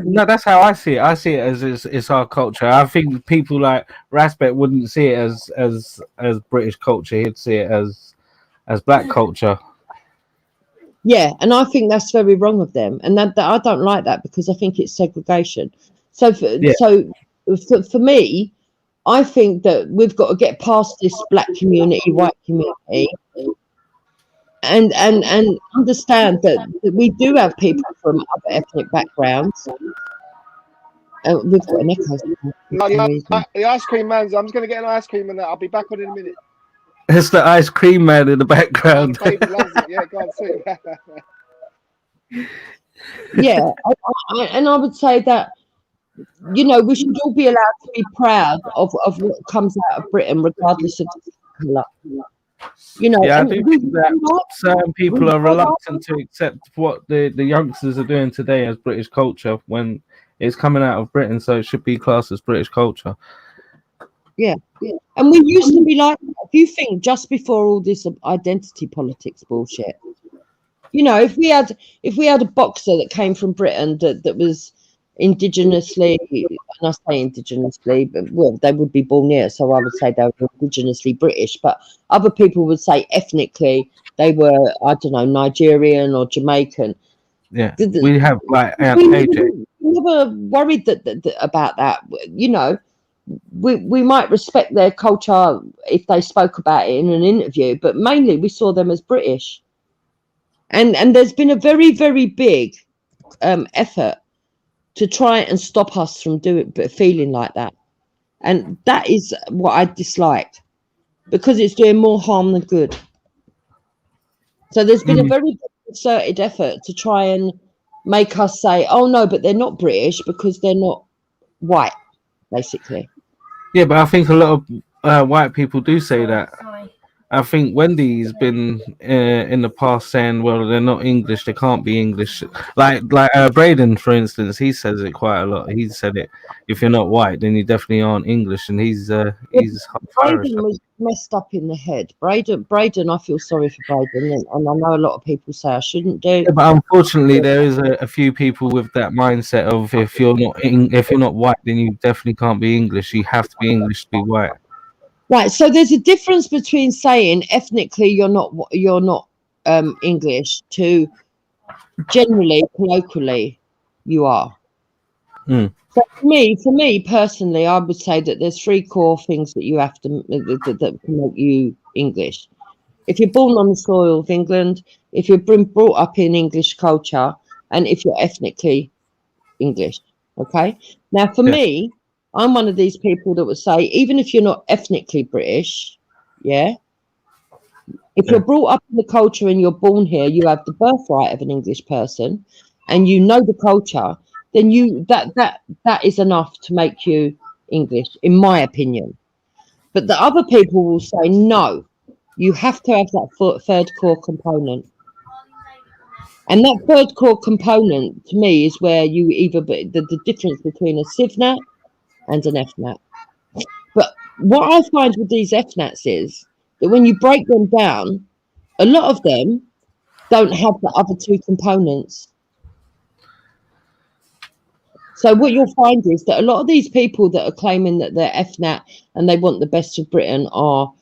no, that's how I see it. I see it as it's our culture. I think people like Raspet wouldn't see it as British culture. He'd see it as black culture. Yeah, and I think that's very wrong of them, and that I don't like that because I think it's segregation. So for me, I think that we've got to get past this black community, white community. And understand that we do have people from other ethnic backgrounds. We've got an echo. The ice cream man's. I'm just going to get an ice cream and I'll be back on in a minute. It's the ice cream man in the background. Baby loves it. Yeah, go on, see. Yeah, and I would say that we should all be allowed to be proud of what comes out of Britain, regardless of colour. I do think that certain people are reluctant to accept what the youngsters are doing today as British culture when it's coming out of Britain, so it should be classed as British culture. Yeah. And we used to be like, if you think just before all this identity politics bullshit, if we had a boxer that came from Britain that was indigenously, and I say indigenously, but well, they would be born here, so I would say they were indigenously British, but other people would say ethnically they were, I don't know, Nigerian or Jamaican. Yeah, we have like AJ. We never worried about that. We might respect their culture if they spoke about it in an interview, but mainly we saw them as British. And there's been a very, very big effort to try and stop us from feeling like that. And that is what I disliked, because it's doing more harm than good. So there's been a very concerted effort to try and make us say, oh no, but they're not British because they're not white, basically. Yeah, but I think a lot of white people do say that. I think Wendy's been in the past saying, "Well, they're not English. They can't be English." Like Braden, for instance, he says it quite a lot. He said it: "If you're not white, then you definitely aren't English." And he's half Irish. Braden was messed up in the head. Braden, I feel sorry for Braden, and I know a lot of people say I shouldn't do. Yeah, but unfortunately, there is a few people with that mindset of if you're not white, then you definitely can't be English. You have to be English to be white. Right, so there's a difference between saying ethnically you're not English to generally colloquially you are. Mm. So for me personally, I would say that there's three core things that you have to that can make you English. If you're born on the soil of England, if you've been brought up in English culture, and if you're ethnically English. Okay. Now, for me, I'm one of these people that would say, even if you're not ethnically British, yeah, if you're brought up in the culture and you're born here, you have the birthright of an English person, and you know the culture, then that is enough to make you English, in my opinion. But the other people will say, no, you have to have that third core component. And that third core component, to me, is where you either the difference between a CIVNAT and an FNAT. But what I find with these FNATs is that when you break them down, a lot of them don't have the other two components. So what you'll find is that a lot of these people that are claiming that they're FNAT and they want the best of Britain are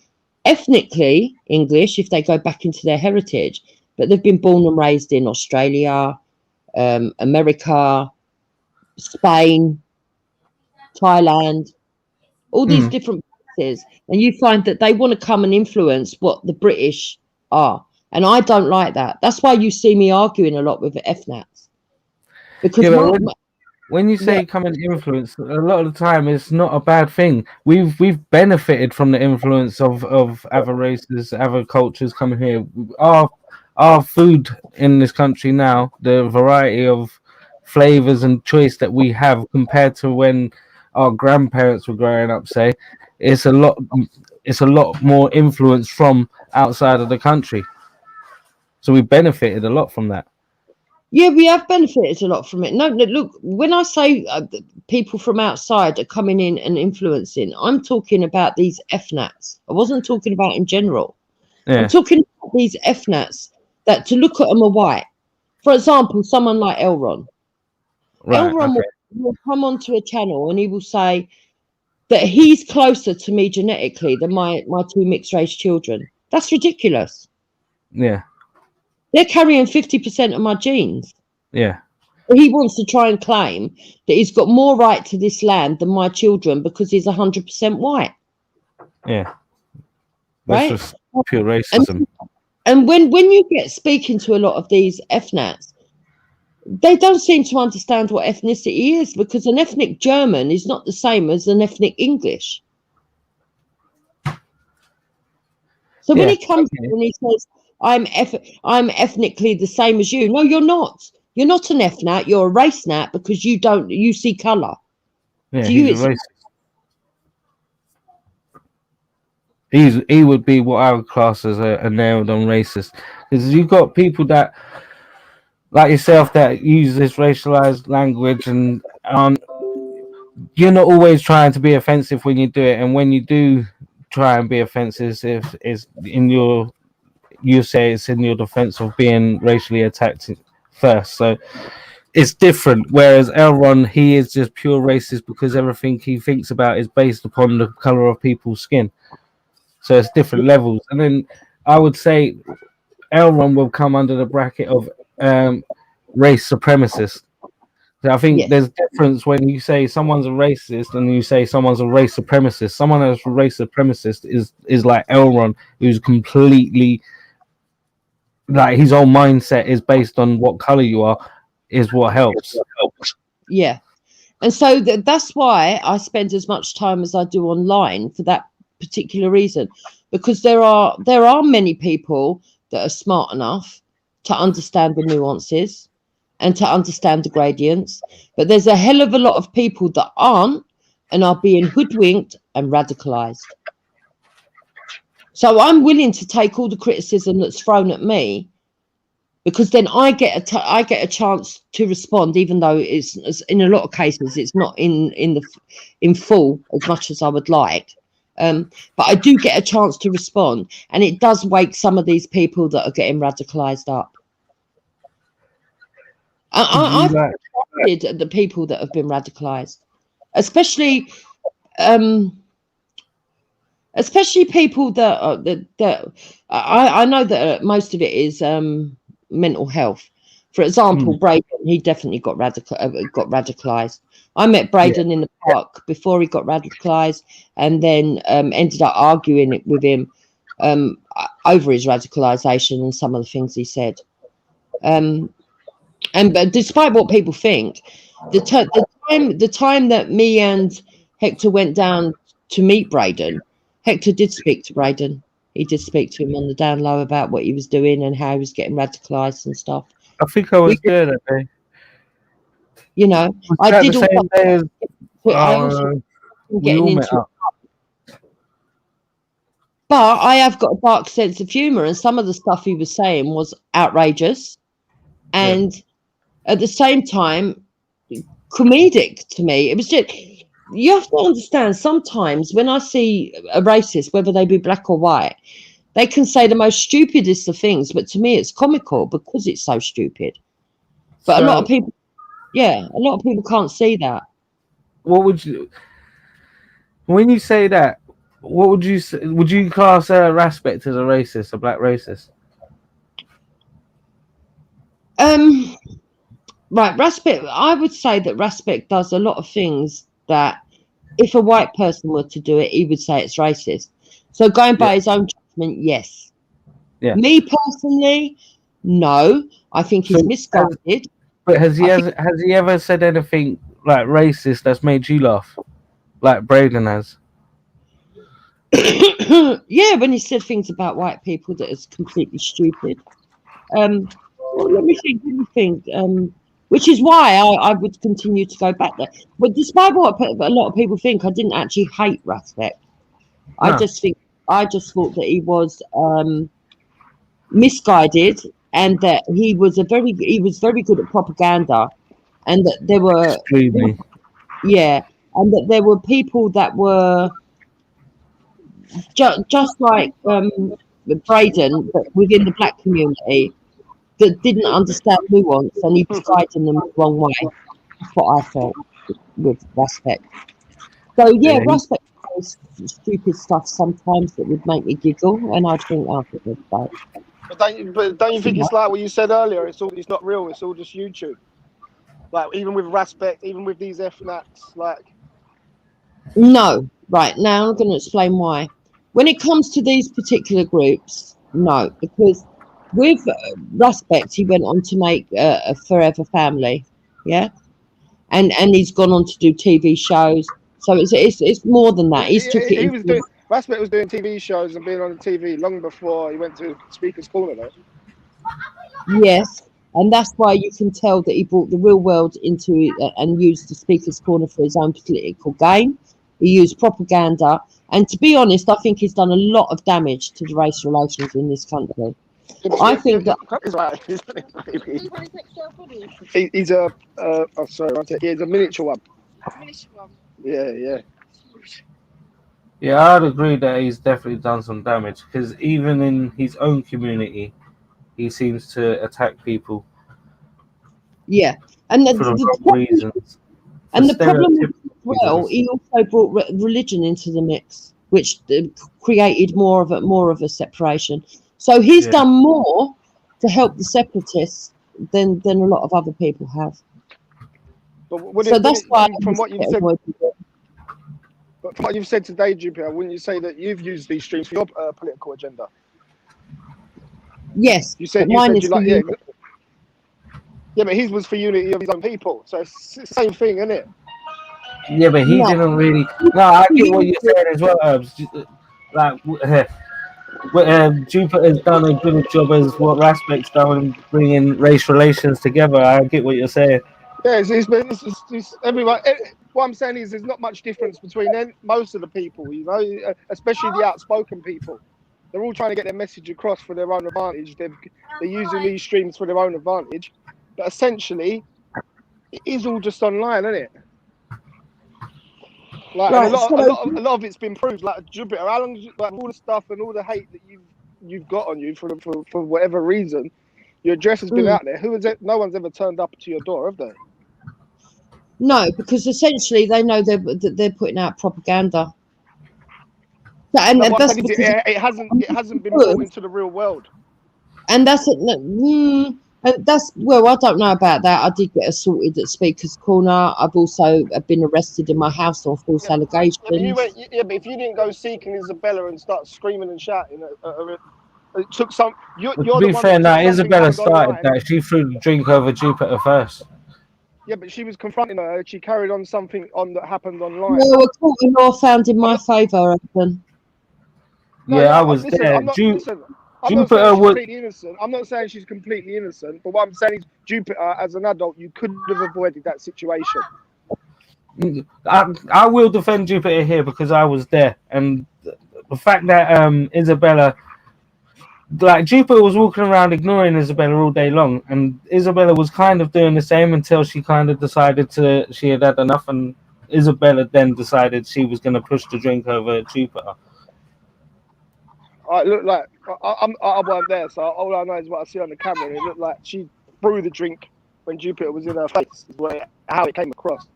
ethnically English if they go back into their heritage, but they've been born and raised in Australia, America, Spain, Thailand, all these different places. And you find that they want to come and influence what the British are. And I don't like that. That's why you see me arguing a lot with the FNATs. Because when you say come and influence, a lot of the time it's not a bad thing. We've benefited from the influence of other races, other cultures coming here. Our food in this country now, the variety of flavors and choice that we have compared to when our grandparents were growing up, say, it's a lot more influence from outside of the country. So we benefited a lot from that. Yeah, we have benefited a lot from it. No, look, when I say people from outside are coming in and influencing, I'm talking about these FNATs. I wasn't talking about in general. Yeah. I'm talking about these FNATs that to look at them are white. For example, someone like Elron. Right, Elron will come onto a channel and he will say that he's closer to me genetically than my two mixed race children. That's ridiculous. Yeah. They're carrying 50% of my genes. Yeah. He wants to try and claim that he's got more right to this land than my children because he's 100% white. Yeah. Right? That's just pure racism. And when you get speaking to a lot of these FNATs, they don't seem to understand what ethnicity is, because an ethnic German is not the same as an ethnic English. So when he comes in and he says, I'm ethnically the same as you. No, you're not. You're not an FNAT. You're a race nat because you see colour. Yeah, he's a racist. He would be what I would class as a nailed on racist. Because you've got people that, like yourself, that use this racialized language, and you're not always trying to be offensive when you do it. And when you do try and be offensive, if it's in your, you say it's in your defense of being racially attacked first. So it's different. Whereas Elron, he is just pure racist because everything he thinks about is based upon the color of people's skin. So it's different levels. And then I would say Elron will come under the bracket of race supremacist. So I think there's a difference when you say someone's a racist and you say someone's a race supremacist. Someone that's a race supremacist is like Elron, who's completely, like, his own mindset is based on what color you are, is what helps. Yeah. And so that's why I spend as much time as I do online for that particular reason, because there are many people that are smart enough to understand the nuances and to understand the gradients, but there's a hell of a lot of people that aren't and are being hoodwinked and radicalized. So I'm willing to take all the criticism that's thrown at me, because then I get a chance to respond, even though it's in a lot of cases it's not in full as much as I would like. But I do get a chance to respond, and it does wake some of these people that are getting radicalized up. I've the people that have been radicalized, especially people that I know that most of it is mental health. For example, Braden, he definitely got radicalized. I met Braden in the park before he got radicalized, and then ended up arguing with him over his radicalization and some of the things he said. But despite what people think, the time that me and Hector went down to meet Braden, Hector did speak to Braden. He did speak to him on the down low about what he was doing and how he was getting radicalized and stuff. I think I was there that day. You know, I did also getting into it. But I have got a dark sense of humor, and some of the stuff he was saying was outrageous, and at the same time, comedic to me. It was just, you have to understand, sometimes when I see a racist, whether they be black or white, they can say the most stupidest of things, but to me it's comical because it's so stupid. But a lot of people can't see that. What would you, when you say that, what would you say? Would you class Raspect as a racist, a black racist? Right, Raspect, I would say that Raspect does a lot of things that if a white person were to do it, he would say it's racist. So going by his own judgment, yes. Yeah. Me personally, no. I think he's misguided. But has he ever said anything like racist that's made you laugh, like Braden has? Yeah, when he said things about white people that is completely stupid. Well, let me think. Which is why I would continue to go back there. But despite what a lot of people think, I didn't actually hate Raspect. No. I just thought that he was misguided, and that he was very good at propaganda, and that there were and that there were people that were just like Braden, but within the black community, that didn't understand nuance, and he was guiding them the wrong way. That's what I felt with Raspect. So Raspect does stupid stuff sometimes that would make me giggle, and I'd think, oh, it was bad. But don't you think it's like what you said earlier? It's not real. It's all just YouTube. Like even with Raspect, even with these FNACs, like. No, right now I'm going to explain why. When it comes to these particular groups, no, because with Raspect, he went on to make a Forever Family, and he's gone on to do TV shows. So it's more than that. Raspect was doing TV shows and being on the TV long before he went to Speaker's Corner, though. Yes, and that's why you can tell that he brought the real world into it and used the Speaker's Corner for his own political gain. He used propaganda, and to be honest, I think he's done a lot of damage to the race relations in this country. I think that he's a miniature one. Yeah. Yeah, I'd agree that he's definitely done some damage, because even in his own community, he seems to attack people. Yeah, and for the wrong reasons. And the problem is, well, he also brought religion into the mix, which created more of a separation. So he's done more to help the separatists than a lot of other people have. But that's why, from what you've said. But from what you've said today, Jupiter, wouldn't you say that you've used these streams for your political agenda? Yes. You said you like, yeah, but his was for unity of his own people. So it's the same thing, isn't it? Yeah, but he didn't really. No, I get what you're saying as well, Urbz. Like, Jupiter's done a good job as what Raspect's done in bringing race relations together. I get what you're saying. Yeah, it's everyone. What I'm saying is, there's not much difference between most of the people, especially the outspoken people. They're all trying to get their message across for their own advantage. They're using these streams for their own advantage. But essentially, it is all just online, isn't it? Like, Right, and a so- lot of it's been proved. Like Jupiter, how long? Like all the stuff and all the hate that you've got on you for whatever reason, your address has been out there. Who is it? No one's ever turned up to your door, have they? No, because essentially they know they're putting out propaganda. And No, what I'm that's saying is because it hasn't been brought into the real world. and that's it. And that's well, I don't know about that. I did get assaulted at Speaker's Corner. I've also been arrested in my house on false allegations. But but if you didn't go seeking Isabella and start screaming and shouting, it took some. You're To the be one fair, that now took something Isabella out started online. that. She threw the drink over Jupiter first. Yeah, but she was confronting her. She carried on something that happened online. No, a court of law found in my favour, Ethan. I was listen, there. I'm not saying Jupiter she's would. completely innocent. I'm not saying she's completely innocent. But what I'm saying is, Jupiter, as an adult, you could have avoided that situation. I will defend Jupiter here because I was there, and the fact that Isabella, like Jupiter, was walking around ignoring Isabella all day long, and Isabella was kind of doing the same until she kind of decided she had had enough, and Isabella then decided she was going to push the drink over Jupiter. I look like I weren't there, so all I know is what I see on the camera. And it looked like she threw the drink when Jupiter was in her face. Is how it came across.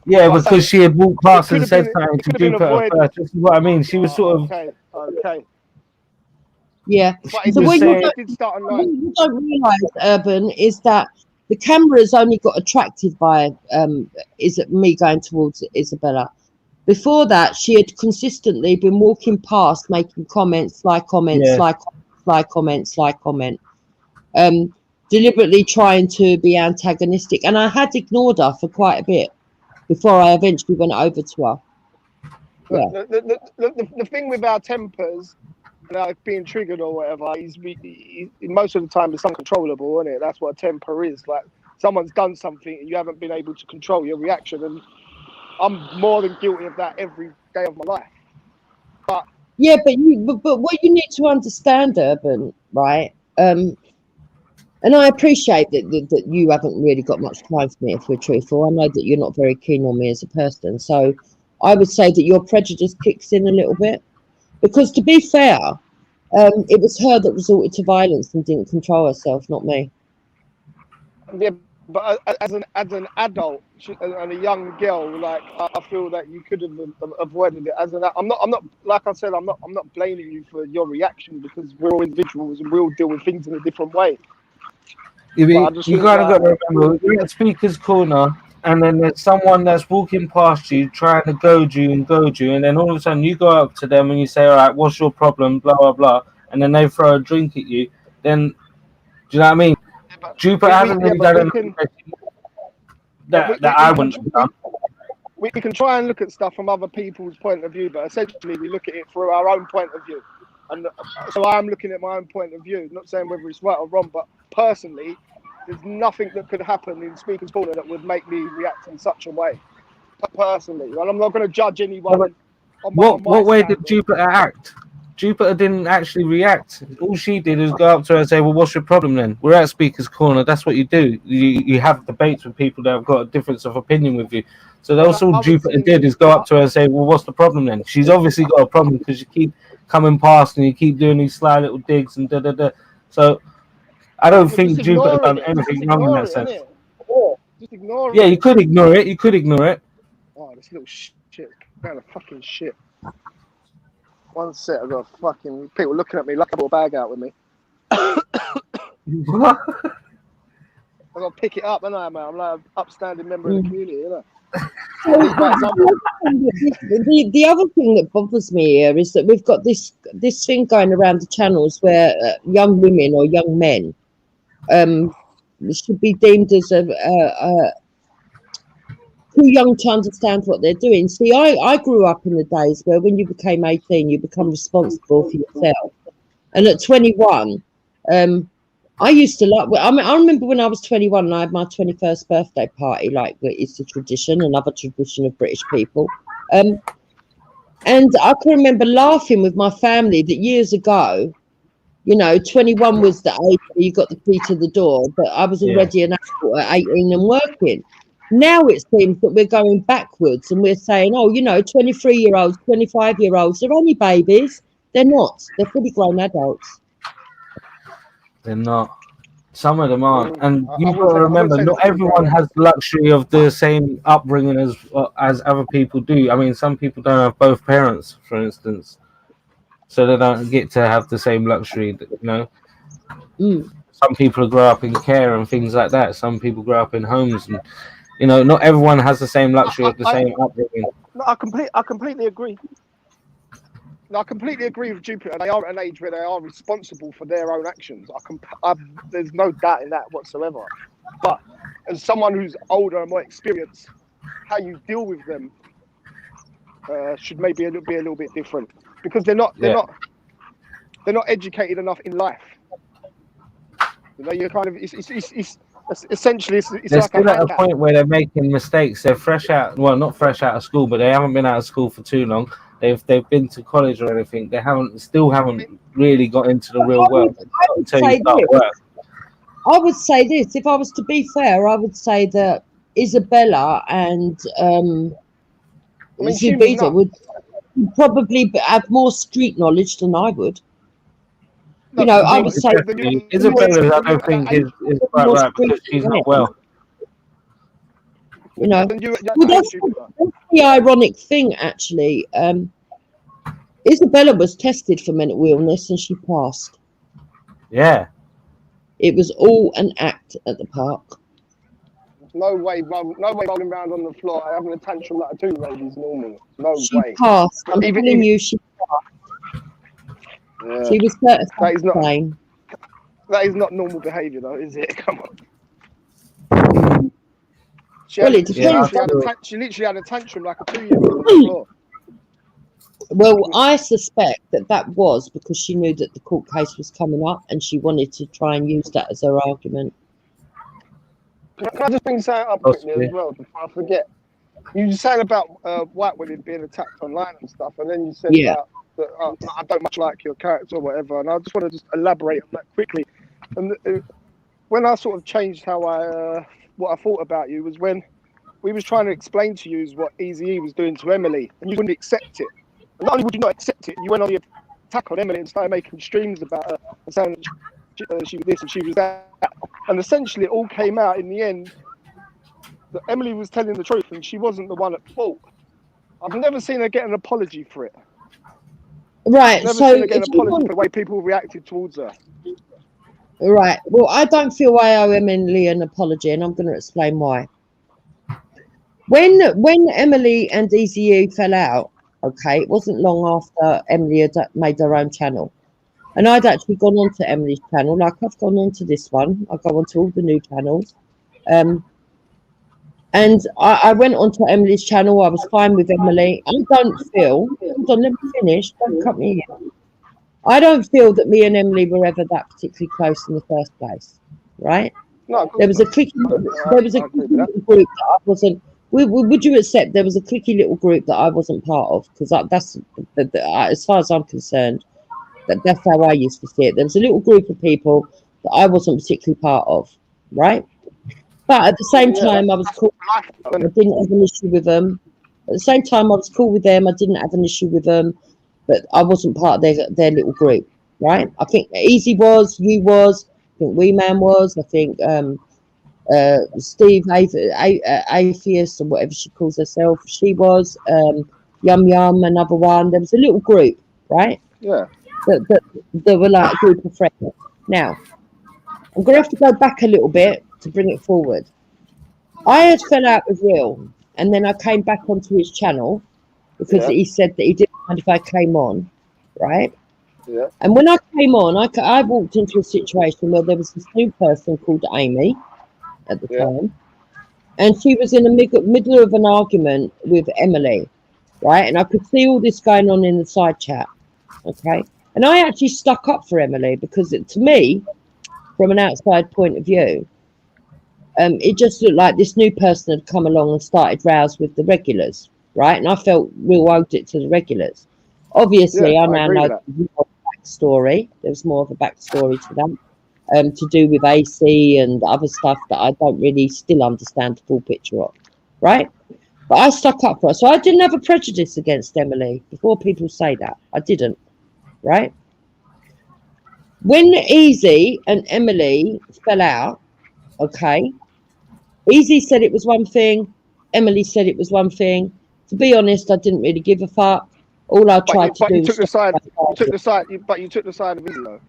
Yeah, because she had walked past and said something to Jupiter avoided. first. This is what I mean. She was sort of okay. Yeah. But So what it did start online. what you don't realise, Urban, is that the camera's only got attracted by me going towards Isabella. Before that, she had consistently been walking past, making comments, sly comments, deliberately trying to be antagonistic. And I had ignored her for quite a bit before I eventually went over to her. Yeah. The thing with our tempers, like being triggered or whatever, most of the time it's uncontrollable, isn't it? That's what a temper is. Like someone's done something and you haven't been able to control your reaction, and I'm more than guilty of that every day of my life. But what you need to understand, Urban, right? And I appreciate that you haven't really got much time for me, if we're truthful. I know that you're not very keen on me as a person, so I would say that your prejudice kicks in a little bit. Because to be fair, it was her that resorted to violence and didn't control herself, not me. Yeah, but as an adult and a young girl, like I feel that you could have avoided it. I'm not like I said, I'm not blaming you for your reaction, because we're all individuals and we all deal with things in a different way. You gotta remember, you're at Speaker's Corner, and then there's someone that's walking past you trying to goad you, and then all of a sudden you go up to them and you say, all right, what's your problem, blah blah blah, and then they throw a drink at you. Then do you know what I mean? Jupiter hasn't really done that I wouldn't have done. We can try and look at stuff from other people's point of view, but essentially we look at it through our own point of view. And so I'm looking at my own point of view, not saying whether it's right or wrong, but personally, there's nothing that could happen in Speaker's Corner that would make me react in such a way. Personally, and I'm not going to judge anyone. What way did Jupiter act? Jupiter didn't actually react. All she did was go up to her and say, well, what's your problem then? We're at Speaker's Corner. That's what you do. You have debates with people that have got a difference of opinion with you. So that's all Jupiter did, is go up to her and say, well, what's the problem then? She's obviously got a problem because you keep coming past and you keep doing these sly little digs and da-da-da. So I don't think Jupiter done anything wrong in that sense. Just ignore it. Yeah, you could ignore it. Oh, this little shit. Man, a fucking shit. One set, I've got fucking people looking at me like I brought a bag out with me. What? I've got to pick it up, and I'm like an upstanding member of the community, you know. The other thing that bothers me here is that we've got this thing going around the channels where young women or young men should be deemed as too young to understand what they're doing. See, I grew up in the days where when you became 18, you become responsible for yourself. And at 21, I used to like. I remember when I was 21 and I had my 21st birthday party. Like it's a tradition, another tradition of British people. And I can remember laughing with my family that years ago, 21 was the age where you got the key to the door, but I was already an adult at 18 and working. Now it seems that we're going backwards and we're saying, 23-year-olds, 25-year-olds, they're only babies. They're not. They're fully grown adults. They're not. Some of them aren't, and I you've wouldn't got to say- I wouldn't remember, say not they're fully everyone grown. has the luxury of the same upbringing as other people do. I mean, some people don't have both parents, for instance, so they don't get to have the same luxury. Some people grow up in care and things like that. Some people grow up in homes, and not everyone has the same luxury of the same upbringing. No, I completely agree. No, I completely agree with Jupiter. They are at an age where they are responsible for their own actions. There's no doubt in that whatsoever. But as someone who's older and more experienced, how you deal with them should maybe be a little bit different, because they're not educated enough in life. You're kind of it's essentially it's They're like still a at a handicap. point where they're making mistakes. They're not fresh out of school, but they haven't been out of school for too long. They've been to college or anything. They haven't really got into the real world until you start work. I would say this. If I was to be fair, I would say that Isabella and Zubida would probably have more street knowledge than I would. I would say Isabella, I don't think is quite right because she's not well. Well, that's the ironic thing, actually. Isabella was tested for mental illness and she passed. Yeah. It was all an act at the park. No way rolling around on the floor having a tantrum like a 2-year-old is normal. No she way. Passed. I'm telling you, she passed. Yeah. She was certified. That is not normal behaviour, though, is it? Come on. She literally had a tantrum like a 2-year-old on the floor. Well, I suspect that was because she knew that the court case was coming up and she wanted to try and use that as her argument. Can I just bring something up quickly as well before I forget? You were saying about white women being attacked online and stuff, and then you said about that I don't much like your character or whatever, and I just want to elaborate on that quickly. And when I sort of changed how what I thought about you was when we was trying to explain to you what Eazy-E was doing to Emily, and you wouldn't accept it. And not only would you not accept it, you went on the attack on Emily and started making streams about her and saying she was this and she was that. And essentially, it all came out in the end that Emily was telling the truth and she wasn't the one at fault. I've never seen her get an apology for it. Right. I've never seen her get an apology for the way people reacted towards her. Right. Well, I don't feel I owe Emily an apology, and I'm going to explain why. When Emily and Eazy-E fell out, okay, it wasn't long after Emily had made her own channel. And I'd actually gone on to Emily's channel, like I've gone on to this one. I go on to all the new channels. And I went on to Emily's channel. I was fine with Emily. I don't feel, hold on, let me finish. Don't cut me in. I don't feel that me and Emily were ever that particularly close in the first place, right? No, there was a clicky little group that I wasn't. Would you accept there was a clicky little group that I wasn't part of? Because that's as far as I'm concerned, that's how I used to see it. There was a little group of people that I wasn't particularly part of, right? But at the same time, I was cool. I didn't have an issue with them. At the same time, I was cool with them. I didn't have an issue with them, but I wasn't part of their little group, right? I think Easy was, you was, I think WeeMan was, I think Steve Atheist or whatever she calls herself, she was, Yum Yum, another one. There was a little group, right? Yeah. That were like a group of friends. Now, I'm going to have to go back a little bit to bring it forward. I had fell out with Will, and then I came back onto his channel because he said that he didn't mind if I came on, right? Yeah. And when I came on, I walked into a situation where there was this new person called Amy at the time, and she was in the middle of an argument with Emily, right? And I could see all this going on in the side chat, okay? And I actually stuck up for Emily because to me, from an outside point of view, it just looked like this new person had come along and started rows with the regulars. right? And I felt real owed it to the regulars. Obviously, Yeah, I I now agree know with that. there's more of a backstory. There's more of a backstory to that, to do with AC and other stuff that I don't really still understand the full picture of, right? But I stuck up for her. So I didn't have a prejudice against Emily before people say that. I didn't, right? When Easy and Emily fell out, okay, Easy said it was one thing, Emily said it was one thing. To be honest, I didn't really give a fuck. All I tried to But do you was took the side. You took stop. the side. But you took the side of Easy though.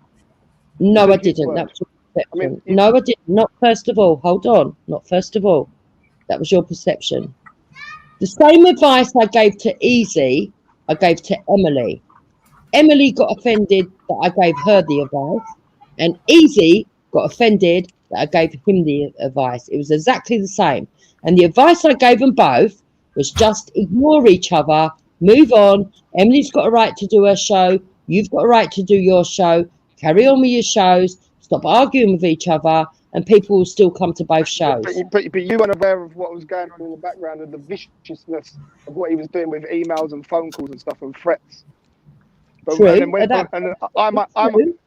You No, I took his didn't. That word. was your I mean, perception. No, I didn't. Not first of all. Hold on. Not first of all. That was your perception. The same advice I gave to Easy, I gave to Emily. Emily got offended that I gave her the advice, and Easy got offended that I gave him the advice. It was exactly the same. And the advice I gave them both was just ignore each other, move on. Emily's got a right to do her show. You've got a right to do your show. Carry on with your shows. Stop arguing with each other, and people will still come to both shows. but you weren't aware of what was going on in the background of the viciousness of what he was doing with emails and phone calls and stuff and threats. But True. and then when At that and point, true.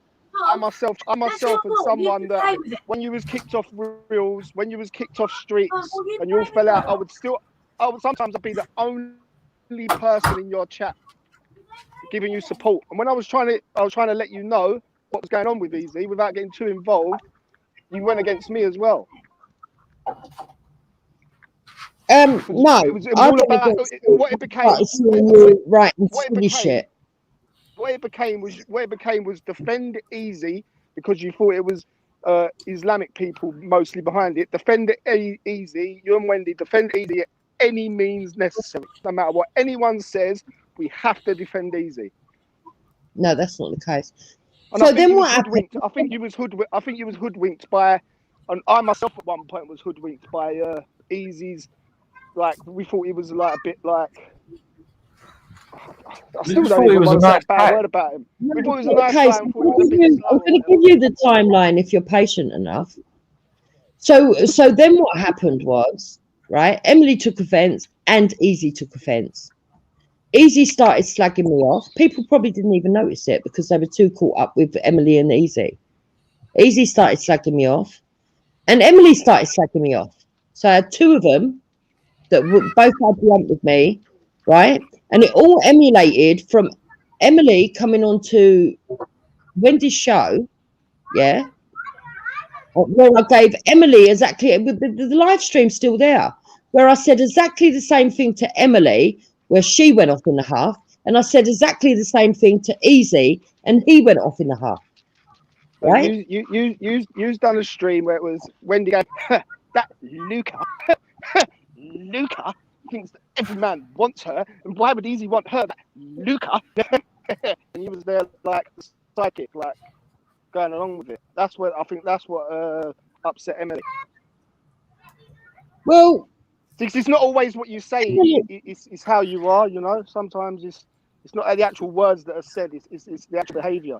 I myself and someone that when you was kicked off reels, when you was kicked off streets, and you all fell out, I would sometimes I'd be the only person in your chat giving you support. And when I was trying to let you know what was going on with Easy without getting too involved, you went against me as well. No, It was I all went about against what it became. you writing What it silly became. shit. What it became was defend Easy because you thought it was Islamic people mostly behind it. Defend it Easy. You and Wendy defend Easy at any means necessary. No matter what anyone says, we have to defend Easy. No, that's not the case. And So I think then you was what happened? hoodwinked. I think you was hoodwinked by, and I myself at one point was hoodwinked by Easy's. Like we thought he was like a bit like. I We still just don't thought he even was a want to say a nice bad guy. word about him. No, We thought he was a nice okay, guy so and thought he was a bit slow. I'm going to give you the timeline if you're patient enough. So then what happened was, right? Emily took offence and Easy took offence. Easy started slagging me off. People probably didn't even notice it because they were too caught up with Emily and Easy. Easy started slagging me off, and Emily started slagging me off. So I had two of them that both had blunt with me, right? And it all emulated from Emily coming on to Wendy's show, yeah, where I gave Emily exactly the live stream still there, where I said exactly the same thing to Emily, where she went off in the huff, and I said exactly the same thing to Easy, and he went off in the huff. Right? You done a stream where it was Wendy going, that Luca thinks that every man wants her, and why would Easy want her? That Luca, and he was there like the psychic, like going along with it. That's what upset Emily. Well, It's not always what you say; it's how you are. You know, sometimes it's not the actual words that are said; it's the actual behaviour.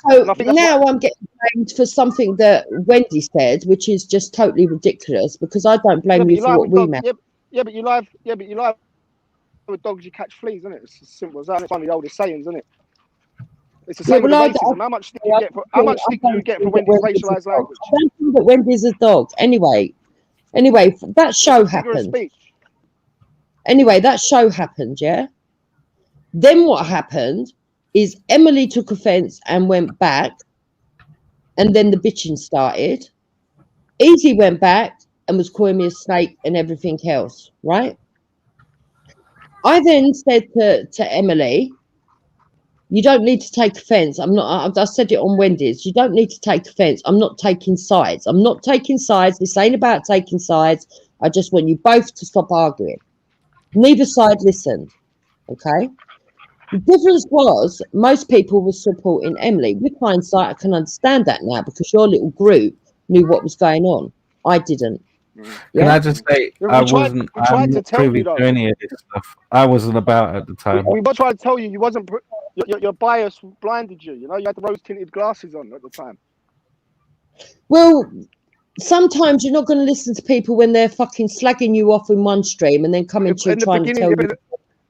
so now I'm getting blamed for something that Wendy said, which is just totally ridiculous because I don't blame you for what we meant. But you lie with dogs, you catch fleas, isn't it? It's as simple as that. It's one of the oldest sayings, isn't it? It's the same with racism. How much stick do you get for Wendy's racialized language? I don't think that Wendy's a dog. Anyway, that show happened. Anyway, that show happened, yeah? Then what happened is Emily took offence and went back, and then the bitching started. Easy went back and was calling me a snake and everything else, right? I then said to Emily, you don't need to take offence. I said it on Wendy's. You don't need to take offence. I'm not taking sides. This ain't about taking sides. I just want you both to stop arguing. Neither side listened, okay? The difference was most people were supporting Emily. With hindsight, I can understand that now because your little group knew what was going on. I didn't. Yeah? Can I just say, I'm not privy to any of this stuff. I wasn't about at the time. We tried to tell you, you wasn't. Your bias blinded you. You know, you had the rose-tinted glasses on at the time. Well, sometimes you're not going to listen to people when they're fucking slagging you off in one stream and then coming to you trying to tell you.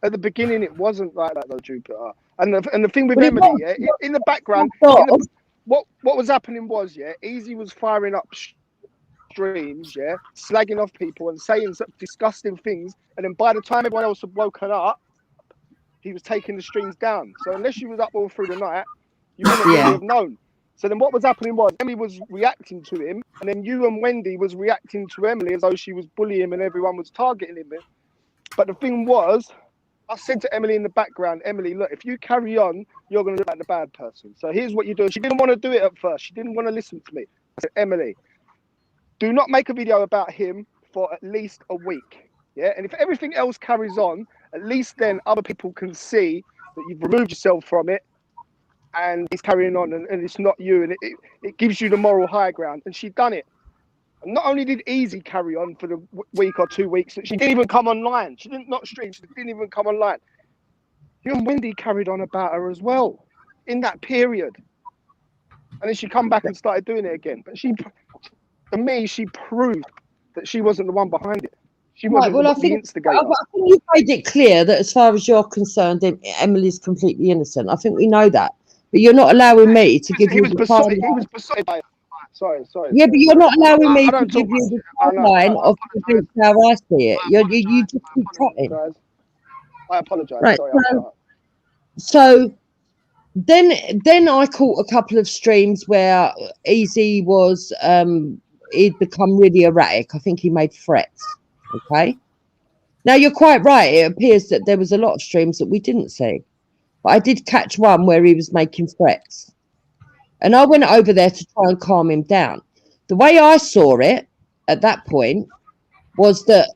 At the beginning, it wasn't like that, though, Jupiter. And the thing with Well, Emily, yeah, in the background, what was happening was, yeah, Easy was firing up streams, yeah, slagging off people and saying some disgusting things. And then by the time everyone else had woken up, he was taking the streams down. So unless you was up all through the night, you wouldn't really have known. So then what was happening was Emily was reacting to him, and then you and Wendy was reacting to Emily as though she was bullying him and everyone was targeting him. But the thing was, I said to Emily in the background, Emily, look, if you carry on, you're going to look like the bad person. So here's what you're doing. She didn't want to do it at first. She didn't want to listen to me. I said, Emily, do not make a video about him for at least a week. Yeah. And if everything else carries on, at least then other people can see that you've removed yourself from it and it's carrying on and it's not you. And it gives you the moral high ground. And she done it. And not only did Easy carry on for the week or 2 weeks, she didn't even come online. She didn't not stream. She didn't even come online. You and Wendy carried on about her as well in that period. And then she come back and started doing it again. But for me, she proved that she wasn't the one behind it. She wasn't the instigator. I think you made it clear that as far as you're concerned, Emily's completely innocent. I think we know that. But you're not allowing me to give you the time. He was besotted by it. Sorry. Yeah, but you're not allowing me to give you the timeline of how I see it. You just keep cutting. I apologise. Right. Sorry, so then I caught a couple of streams where Easy was he'd become really erratic. I think he made threats. Okay. Now you're quite right. It appears that there was a lot of streams that we didn't see, but I did catch one where he was making threats. And I went over there to try and calm him down. The way I saw it at that point was that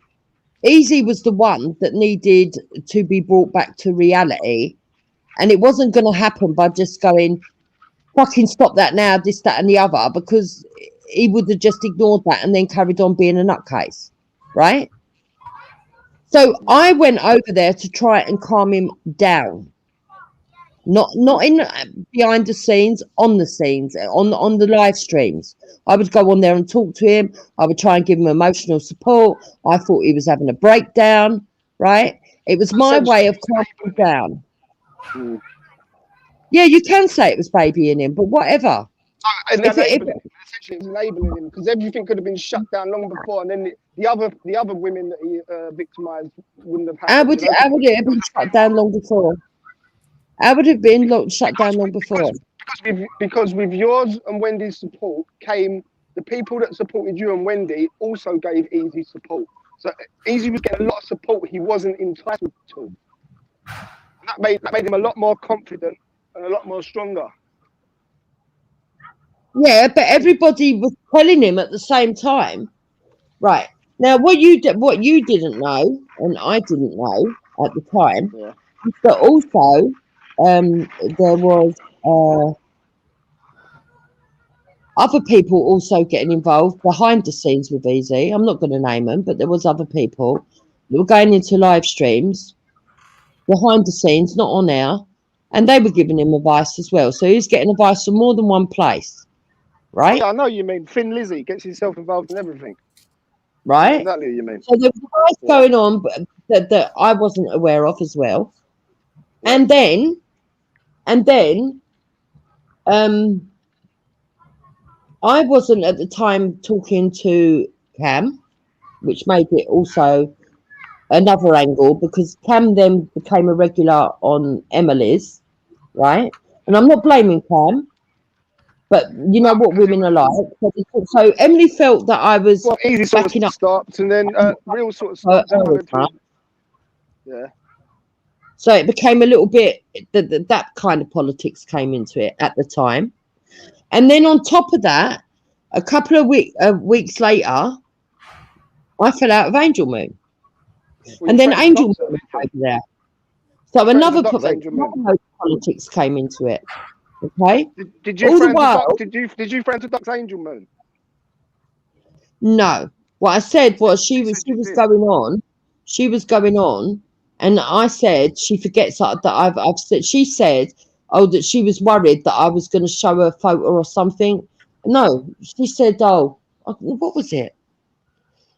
Easy was the one that needed to be brought back to reality. And it wasn't going to happen by just going, fucking stop that now, this, that, and the other, because he would have just ignored that and then carried on being a nutcase. Right? So I went over there to try and calm him down. Not in behind the scenes, on the scenes, on the live streams. I would go on there and talk to him. I would try and give him emotional support. I thought he was having a breakdown, right? It was my way of calming him down. Yeah, you can say it was babying him, but whatever. Essentially, it was enabling him because everything could have been shut down long before, and then the other women that he victimised wouldn't have happened. How would it have been shut down long before? How would it have been shut down long before? Because with yours and Wendy's support came the people that supported you and Wendy also gave Easy support. So Easy was getting a lot of support he wasn't entitled to. That made him a lot more confident and a lot more stronger. Yeah, but everybody was telling him at the same time. Right. Now, what you didn't know, and I didn't know at the time, is that also there was other people also getting involved behind the scenes with Easy. I'm not going to name them, but there was other people that were going into live streams behind the scenes, not on air, and they were giving him advice as well. So he's getting advice from more than one place, right? Yeah, I know you mean. Thin Lizzy gets himself involved in everything. Right? Exactly what you mean. So there was advice going on that I wasn't aware of as well. And then I wasn't at the time talking to Cam, which made it also another angle because Cam then became a regular on Emily's, right? And I'm not blaming Cam, but you know what women are like. So Emily felt that I was Easy sort of stopped, and then Real sort of stopped. Yeah. So it became a little bit that kind of politics came into it at the time. And then on top of that, a couple of weeks later, I fell out of Angel Moon. And then Angel Moon was over there. So another politics came into it. Okay? Did you friend to Duck's Angel Moon? No. What I said was she was going on. She was going on. And I said, she forgets that I've said, she said, that she was worried that I was going to show her a photo or something. No, she said, What was it?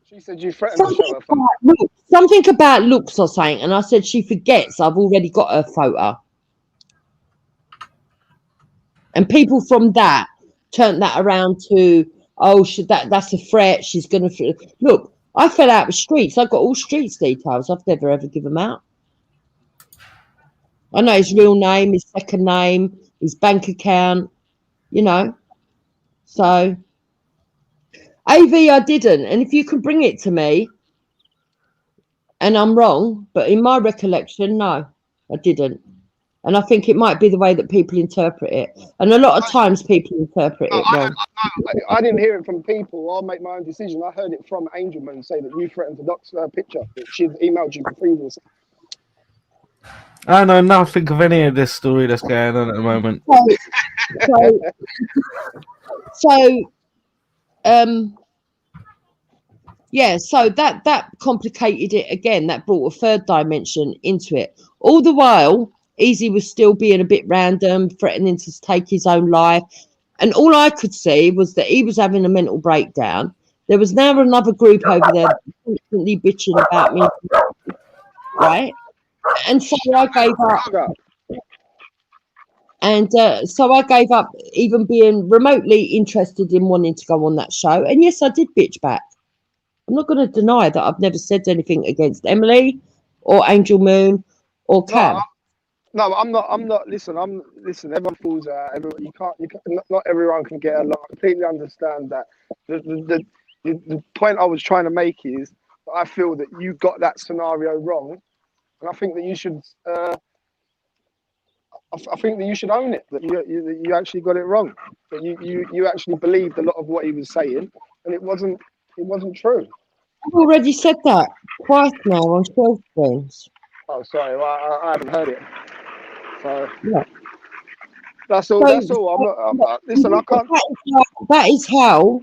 She said you threatened to show her phone. Something about looks or something, and I said she forgets I've already got her photo. And people from that turned that around to, oh, that's a threat. She's going to look. I fell out with Streets. I've got all Streets details. I've never ever given them out. I know his real name, his second name, his bank account, you know. So, AV, I didn't. And if you can bring it to me, and I'm wrong, but in my recollection, no, I didn't. And I think it might be the way that people interpret it. And a lot of times people interpret it wrong. I didn't hear it from people. I'll make my own decision. I heard it from Angelman say that you threatened to dox her picture that she'd emailed you previously. I know nothing of any of this story that's going on at the moment. Yeah, so that complicated it again. That brought a third dimension into it. All the while, Easy was still being a bit random, threatening to take his own life. And all I could see was that he was having a mental breakdown. There was now another group over there constantly bitching about me, right? And so I gave up. And so I gave up even being remotely interested in wanting to go on that show. And yes, I did bitch back. I'm not going to deny that I've never said anything against Emily or Angel Moon or Cam. No, I'm not. Listen. Everyone falls out. You can't. Not everyone can get along. I completely understand that. The point I was trying to make is that I feel that you got that scenario wrong, and I think that you should. I think that you should own it. That you actually got it wrong. That you actually believed a lot of what he was saying, and it wasn't true. I've already said that twice now on show streams. Oh, sorry. Well, I haven't heard it. So yeah. That's all. I'm not. Listen, I can't. That is how.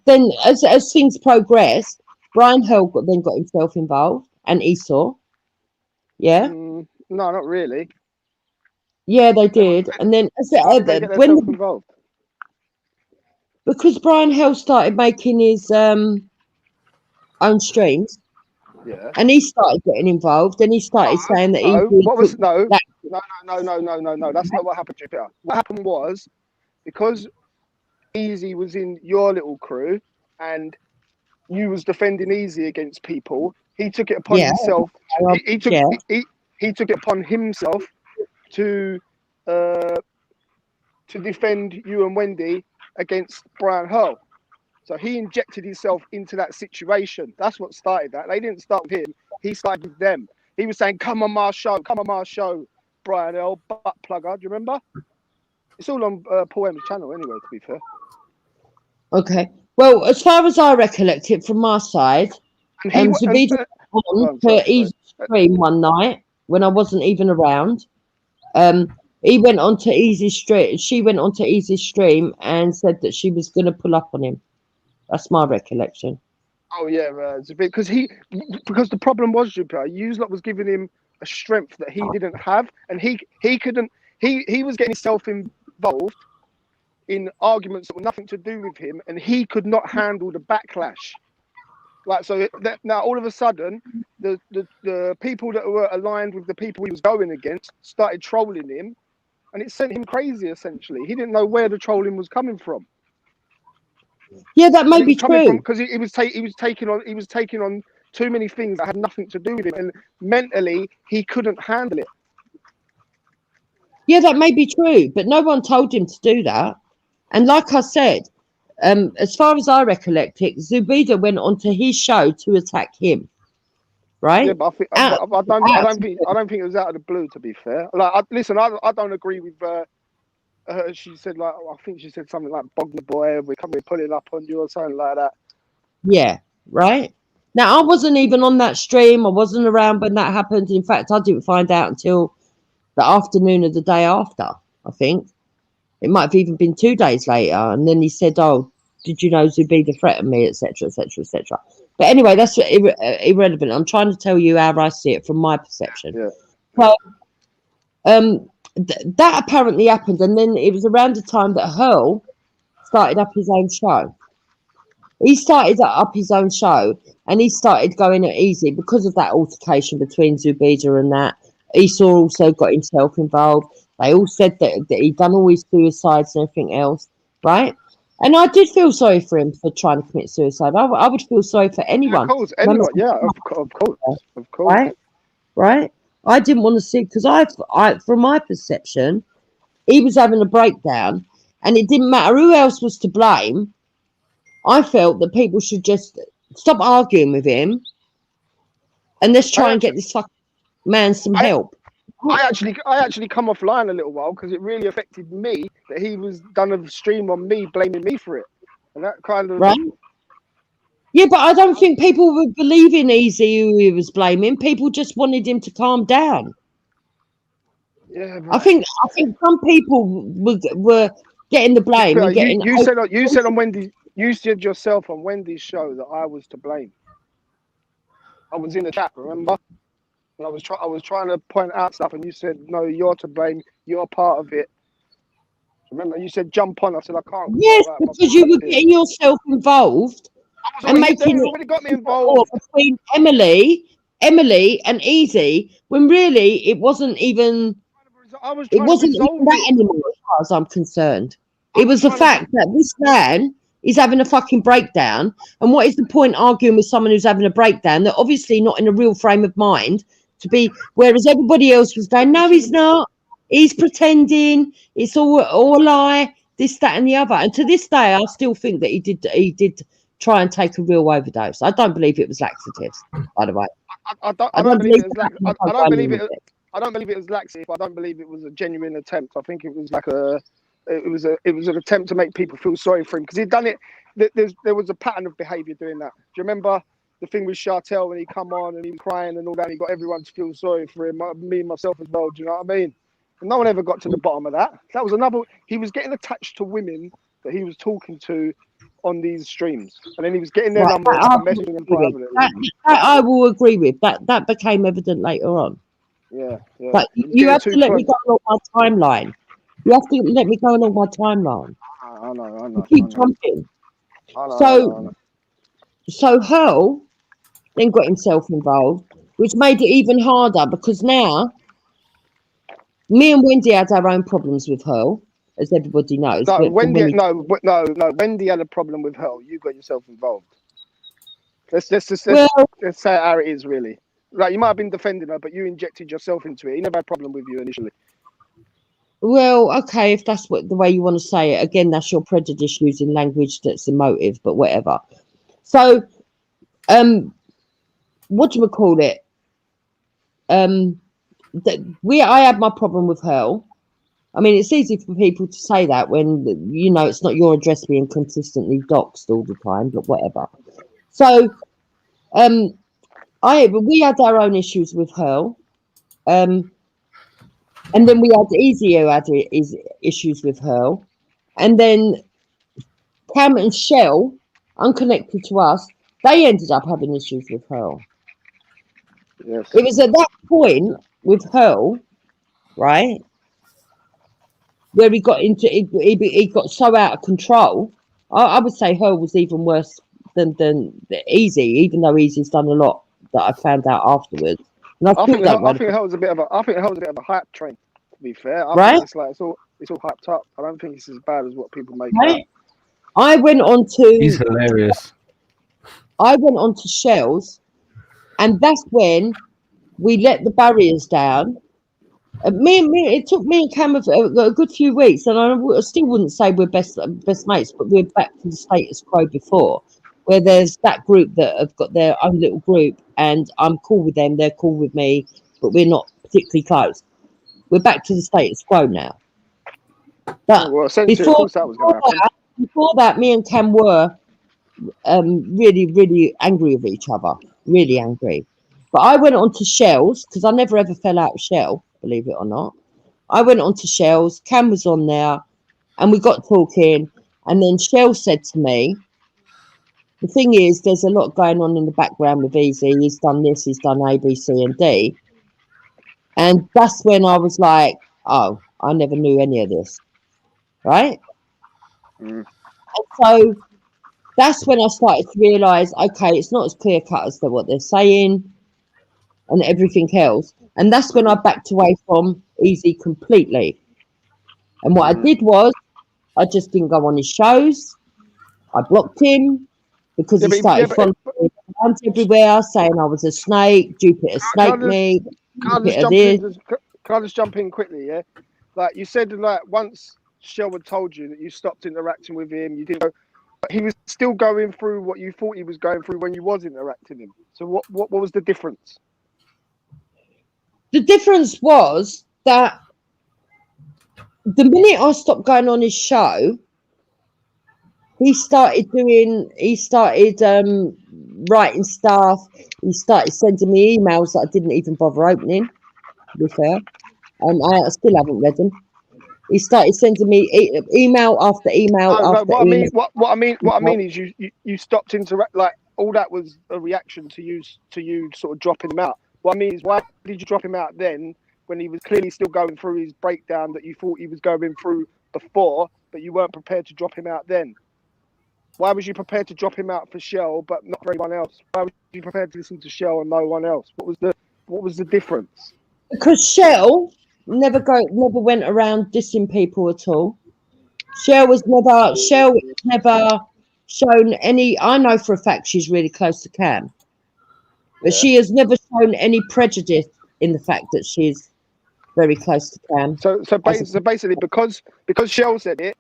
Then, as things progressed, Brian Hill then got himself involved, and Esau. Yeah. No, not really. Yeah, they did, and then involved? Because Brian Hill started making his own streams. Yeah. And he started getting involved, and he started saying that No. That's not what happened, Jupiter. What happened was because Easy was in your little crew, and you was defending Easy against people. He took it upon himself. He took it upon himself to defend you and Wendy against Brian Hull. So he injected himself into that situation. That's what started that. They didn't start with him. He started with them. He was saying, come on my show, Brian L. Butt plugger. Do you remember? It's all on Paul M's channel anyway, to be fair. Okay. Well, as far as I recollect it from my side, Zabida on her Easy stream one night when I wasn't even around. He went on to Easy stream. She went on to Easy stream and said that she was going to pull up on him. That's my recollection. Oh yeah, because the problem was Jupiter. Uslot was giving him a strength that he didn't have, and he couldn't. He was getting himself involved in arguments that were nothing to do with him, and he could not handle the backlash. Like so, now all of a sudden, the people that were aligned with the people he was going against started trolling him, and it sent him crazy. Essentially, he didn't know where the trolling was coming from. Yeah, that may be true. Because he was taking on too many things that had nothing to do with him, and mentally he couldn't handle it. Yeah, that may be true, but no one told him to do that. And like I said, as far as I recollect it, Zubida went onto his show to attack him. Right? Yeah, but I don't think it was out of the blue. To be fair, like, listen, I don't agree with. She said I think she said something like "bog the boy," we're pulling up on you or something like that. Yeah, right. Now I wasn't even on that stream. I wasn't around when that happened. In fact, I didn't find out until the afternoon of the day after. I think it might have even been 2 days later. And then he said, "Oh, did you know Zubida threatened me, etc., etc., etc." But anyway, that's irrelevant. I'm trying to tell you how I see it from my perception. Yeah. So, that apparently happened, and then it was around the time that Hurl started up his own show. he started up his own show, and he started going at Easy because of that altercation between Zubida and that. Esau also got himself involved. They all said that he'd done all his suicides and everything else, right? And I did feel sorry for him for trying to commit suicide. I would feel sorry for anyone. Of course, anyone. Yeah, of course. Right. I didn't want to see, because I, from my perception, he was having a breakdown, and it didn't matter who else was to blame. I felt that people should just stop arguing with him, and let's try and get this fucking man some help. I actually come offline a little while because it really affected me that he was done a stream on me, blaming me for it, and that kind of right. Yeah, but I don't think people would believe in Easy who he was blaming. People just wanted him to calm down. Yeah, I think some people were getting the blame. Yeah, and getting you said on Wendy. You said yourself on Wendy's show that I was to blame. I was in the chat, remember? And I was trying to point out stuff, and you said, "No, you're to blame. You're part of it." Remember, you said, "Jump on." I said, "I can't." Yes, because you were getting yourself involved and making it got me involved between Emily and Easy, when really it wasn't even. It wasn't even that anymore, as far as I'm concerned. It was the fact that this man is having a fucking breakdown, and what is the point arguing with someone who's having a breakdown? They're obviously not in a real frame of mind to be. Whereas everybody else was going, "No, he's not. He's pretending. It's all a lie. This, that, and the other." And to this day, I still think that he did try and take a real overdose. I don't believe it was laxatives, by the way. I don't believe it was I don't believe it. I don't believe it was laxative. I don't believe it was a genuine attempt. I think it was like it was an attempt to make people feel sorry for him because he'd done it. There was a pattern of behaviour doing that. Do you remember the thing with Chartel when he come on and he was crying and all that? And he got everyone to feel sorry for him, me and myself as well. Do you know what I mean? And no one ever got to the bottom of that. That was another. He was getting attached to women that he was talking to on these streams, and then he was getting their numbers and messaging them privately. That I will agree with. That became evident later on. Yeah. But you have to let me go along my timeline. You have to let me go along my timeline. I know. You keep jumping. So Hurl then got himself involved, which made it even harder because now me and Wendy had our own problems with Hurl, as everybody knows. No, Wendy had a problem with Hurl. You got yourself involved. Let's say it how it is, really. Like, you might have been defending her, but you injected yourself into it. He never had a problem with you initially. Well, okay, if that's the way you want to say it. Again, that's your prejudice using language that's emotive, but whatever. So, whatchamacallit? I had my problem with Hurl. I mean, it's easy for people to say that when, it's not your address being consistently doxed all the time, but whatever. So, we had our own issues with Hurl. And then we had Easy who had his issues with Hurl. And then Cam and Shell, unconnected to us, they ended up having issues with Hurl. Yes. It was at that point with Hurl, right, where he got into it, he got so out of control. I would say Hurl was even worse than Easy, even though Easy's done a lot that I found out afterwards. And I think Hurl was a bit of a hype train. To be fair, I think it's all hyped up. I don't think it's as bad as what people make out. I went on to. He's hilarious. I went on to Shells, and that's when we let the barriers down. It took me and Cam a good few weeks, and I still wouldn't say we're best mates, but we're back to the status quo before, where there's that group that have got their own little group, and I'm cool with them, they're cool with me, but we're not particularly close. We're back to the status quo now. But before that, me and Cam were really, really angry with each other, really angry. But I went on to Shells, because I never ever fell out with Shell, believe it or not. I went on to Shells, Cam was on there, and we got talking, and then Shell said to me, the thing is, there's a lot going on in the background with Easy. He's done this, he's done A, B, C, and D. And that's when I was like, oh, I never knew any of this. Right? Mm. And so that's when I started to realise, okay, it's not as clear cut as what they're saying and everything else. And that's when I backed away from Easy completely. And what I did was, I just didn't go on his shows. I blocked him because he started following me around everywhere, saying I was a snake, Jupiter snaked me, Jupiter this. Can I just jump in quickly? Yeah, like you said, like once Sherwood told you that you stopped interacting with him, you didn't go, but he was still going through what you thought he was going through when you was interacting with him. So what was the difference? The difference was that the minute I stopped going on his show, he started writing stuff. He started sending me emails that I didn't even bother opening, to be fair. I still haven't read them. He started sending me email after email after email. What I mean is you stopped interact, like all that was a reaction to you sort of dropping him out. What I mean is, why did you drop him out then when he was clearly still going through his breakdown that you thought he was going through before, but you weren't prepared to drop him out then? Why was you prepared to drop him out for Shell but not for anyone else? Why was you prepared to listen to Shell and no one else? What was the difference? Because Shell never went around dissing people at all. Shell was never shown any. I know for a fact she's really close to Cam, but she has never shown any prejudice in the fact that she's very close to Cam. So basically, because Shell said it,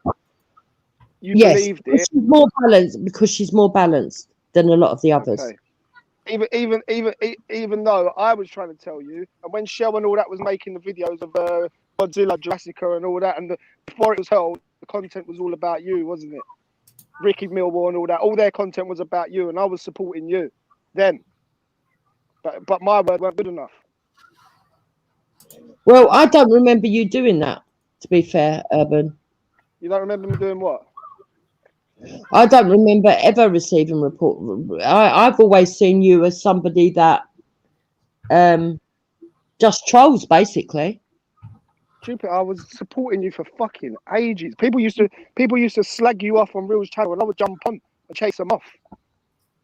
you believed it. She's more balanced because she's more balanced than a lot of the others. Okay. Even though I was trying to tell you, and when Shell and all that was making the videos of Godzilla, Jurassica, and all that, and before it was held, the content was all about you, wasn't it? Ricky Millwall and all that, all their content was about you, and I was supporting you then. But my word weren't good enough. Well, I don't remember you doing that, to be fair, Urban. You don't remember me doing what? I don't remember ever receiving report. I've always seen you as somebody that just trolls, basically. Stupid! I was supporting you for fucking ages. People used to slag you off on Real's channel, and I would jump on and chase them off.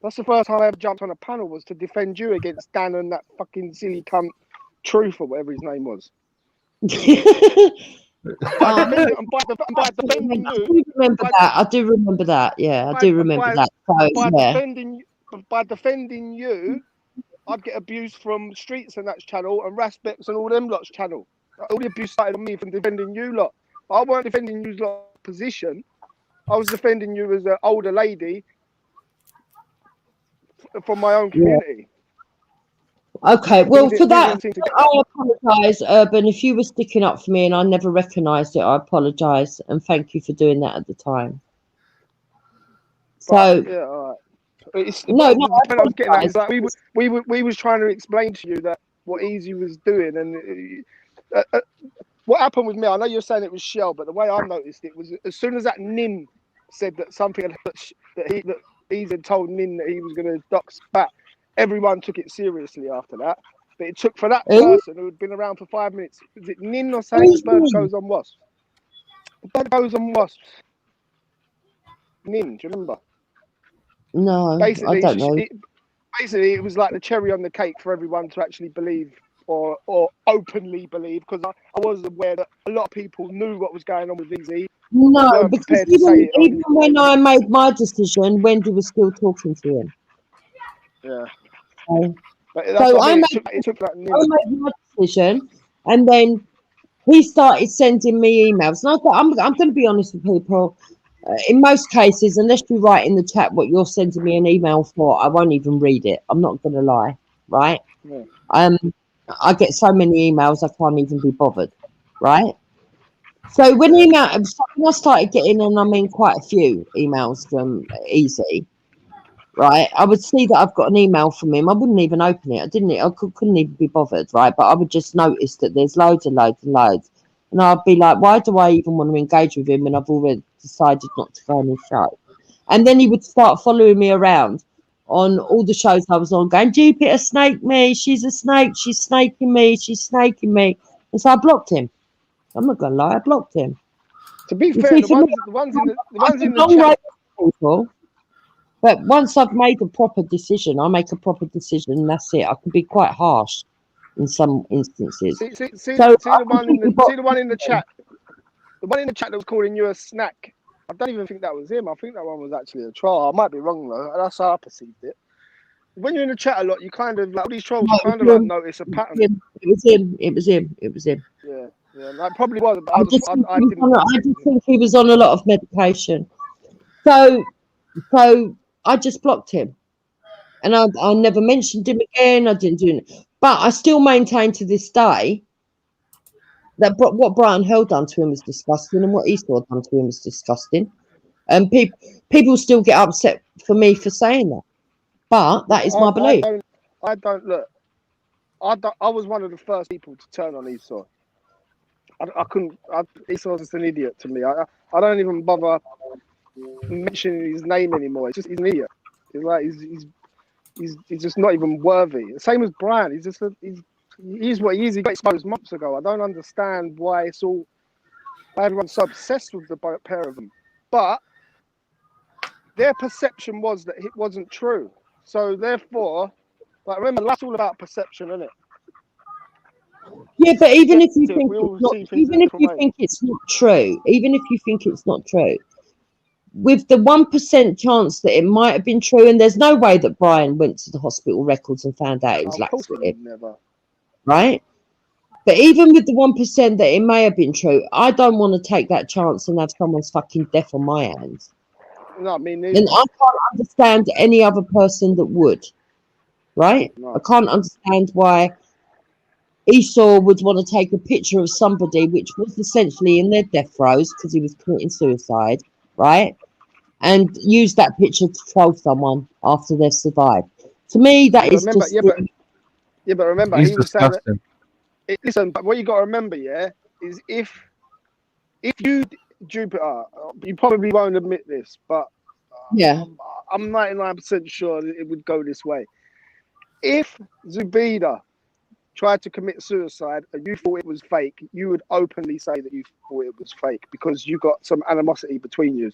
That's the first time I ever jumped on a panel, was to defend you against Dan and that fucking silly cunt Truth or whatever his name was. I do remember that. Yeah, I do remember that. So, by defending you, I'd get abuse from Streets and that's channel and Raspex and all them lot's channel. All the abuse started on me from defending you lot. I weren't defending you lot's position. I was defending you as an older lady from my own community. Okay, well, for that, I apologise, Urban. If you were sticking up for me and I never recognised it, I apologise, and thank you for doing that at the time. So, yeah, all right. No, I was getting at is like we was trying to explain to you that what Easy was doing, and what happened with me. I know you're saying it was Shell, but the way I noticed it was as soon as that Nin said that something that Easy had told Nin that he was going to dox back. Everyone took it seriously after that, but it took for that person who had been around for 5 minutes. Is it Nin or saying the bird goes on wasps? The bird goes on wasps. Nin, do you remember? No, basically, I don't know. Basically, it was like the cherry on the cake for everyone to actually believe or openly believe, because I was aware that a lot of people knew what was going on with Easy. No, because even when I made my decision, Wendy was still talking to him. Yeah. So I made my decision, and then he started sending me emails. And I thought, I'm going to be honest with people. In most cases, unless you write in the chat what you're sending me an email for, I won't even read it. I'm not going to lie, right? Yeah. I get so many emails, I can't even be bothered, right? So when I started getting, and I mean quite a few emails from Easy, right? I would see that I've got an email from him. I wouldn't even open it. I couldn't even be bothered, right? But I would just notice that there's loads and loads and loads. And I'd be like, why do I even want to engage with him when I've already decided not to go on his show? And then he would start following me around on all the shows I was on, going, Jupiter snaked me. She's a snake. She's snaking me. She's snaking me. And so I blocked him. I'm not going to lie. I blocked him. To be fair, the ones in the chat. But once I've made a proper decision, I make a proper decision, and that's it. I can be quite harsh in some instances. See So the one in the chat. The one in the chat that was calling you a snack. I don't even think that was him. I think that one was actually a troll. I might be wrong though. That's how I perceived it. When you're in the chat a lot, you kind of like all these trolls. You kind of like notice a pattern. It was him. It was him. It was him. Yeah, that probably was. But I just think he was on a lot of medication. So I just blocked him, and I never mentioned him again. I didn't do it, but I still maintain to this day that what Brian Hill done to him was disgusting, and what Esau done to him was disgusting. And people still get upset for me for saying that, but that is my belief. I don't look. I was one of the first people to turn on Esau. I couldn't. Esau's just an idiot to me. I don't even bother mentioning his name anymore. It's just he's an idiot. It's like he's just not even worthy. Same as Brian. He's what he is. He got exposed months ago. I don't understand why everyone's so obsessed with the pair of them. But their perception was that it wasn't true. So therefore, like remember, that's all about perception, isn't it? Yeah, but even if you think it's not true, with the 1% chance that it might have been true, and there's no way that Brian went to the hospital records and found out it was laxative, right? But even with the 1% that it may have been true, I don't want to take that chance and have someone's fucking death on my hands. No, I mean, and I can't understand any other person that would, right? No. I can't understand why Esau would want to take a picture of somebody which was essentially in their death throes because he was committing suicide, right? And use that picture to troll someone after they've survived. To me, that is just... but remember, he was saying that... Listen, but what you got to remember, is if you, Jupiter, you probably won't admit this, but I'm 99% sure that it would go this way. If Zubida tried to commit suicide and you thought it was fake, you would openly say that you thought it was fake because you got some animosity between you.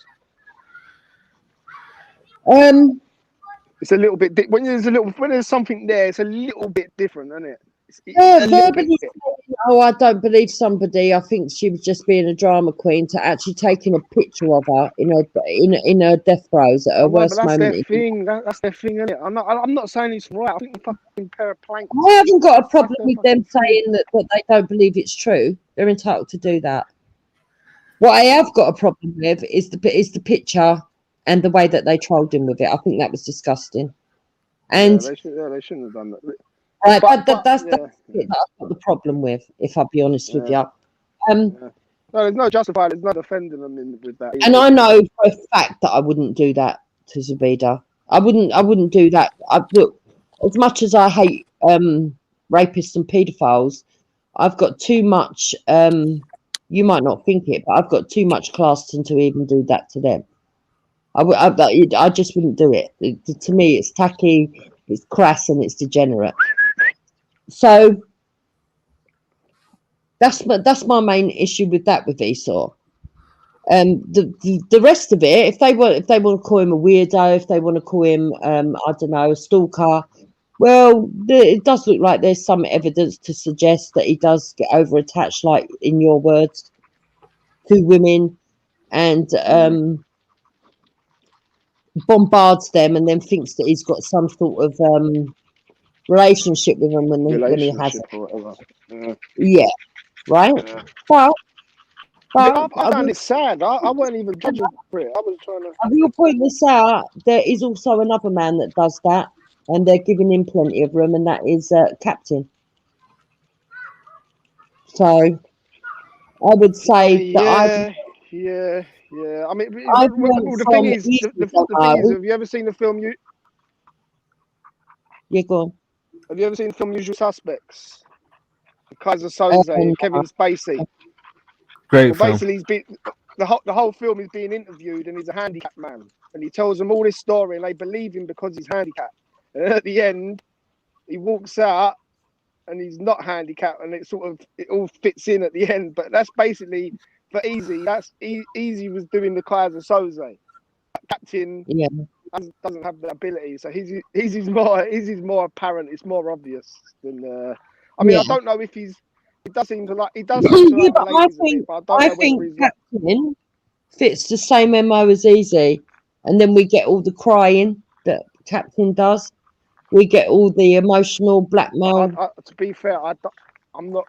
It's a little bit when there's something there, it's a little bit different, isn't it? I don't believe somebody. I think she was just being a drama queen to actually taking a picture of her in her death throes at her worst moment. That's their thing, isn't it? I'm not saying it's right. I think the fucking pair of planks. I haven't got a problem with them saying that they don't believe it's true. They're entitled to do that. What I have got a problem with is the picture and the way that they trolled him with it. I think that was disgusting. And they shouldn't have done that. That's it that I've got the problem with, if I'll be honest with you. No, there's no justifying, there's no defending them with that. And I know for a fact that I wouldn't do that to Zubida. I wouldn't do that. Look, as much as I hate rapists and paedophiles, I've got too much. You might not think it, but I've got too much class to even do that to them. I just wouldn't do it. To me, it's tacky, it's crass, and it's degenerate. So that's my main issue with Esau. The rest of it, if they want to call him a weirdo, if they want to call him I don't know, a stalker, well, it does look like there's some evidence to suggest that he does get over attached, like in your words, to women, and bombards them, and then thinks that he's got some sort of relationship with them when he has it. Yeah, right. Yeah. But I found it sad. I wasn't even judging for it. I was trying to. I will point this out. There is also another man that does that, and they're giving him plenty of room, and that is Captain. So I would say that Yeah. I mean, the thing is, have you ever seen the film? Yeah, go on. Have you ever seen the film Usual Suspects? Kaiser Soze and Kevin Spacey. Great film. Basically, the whole film is being interviewed, and he's a handicapped man, and he tells them all this story, and they believe him because he's handicapped. And at the end, he walks out, and he's not handicapped, and it all fits in at the end. But that's basically for Easy. Easy was doing the Kaiser Soze. Captain doesn't have the ability, so he's more apparent. It's more obvious than. I mean, Yeah. I don't know if he does seem to like the ladies a bit, but I don't know whether he's Captain fits the same MO as Easy, and then we get all the crying that Captain does. We get all the emotional blackmail. To be fair, I'm not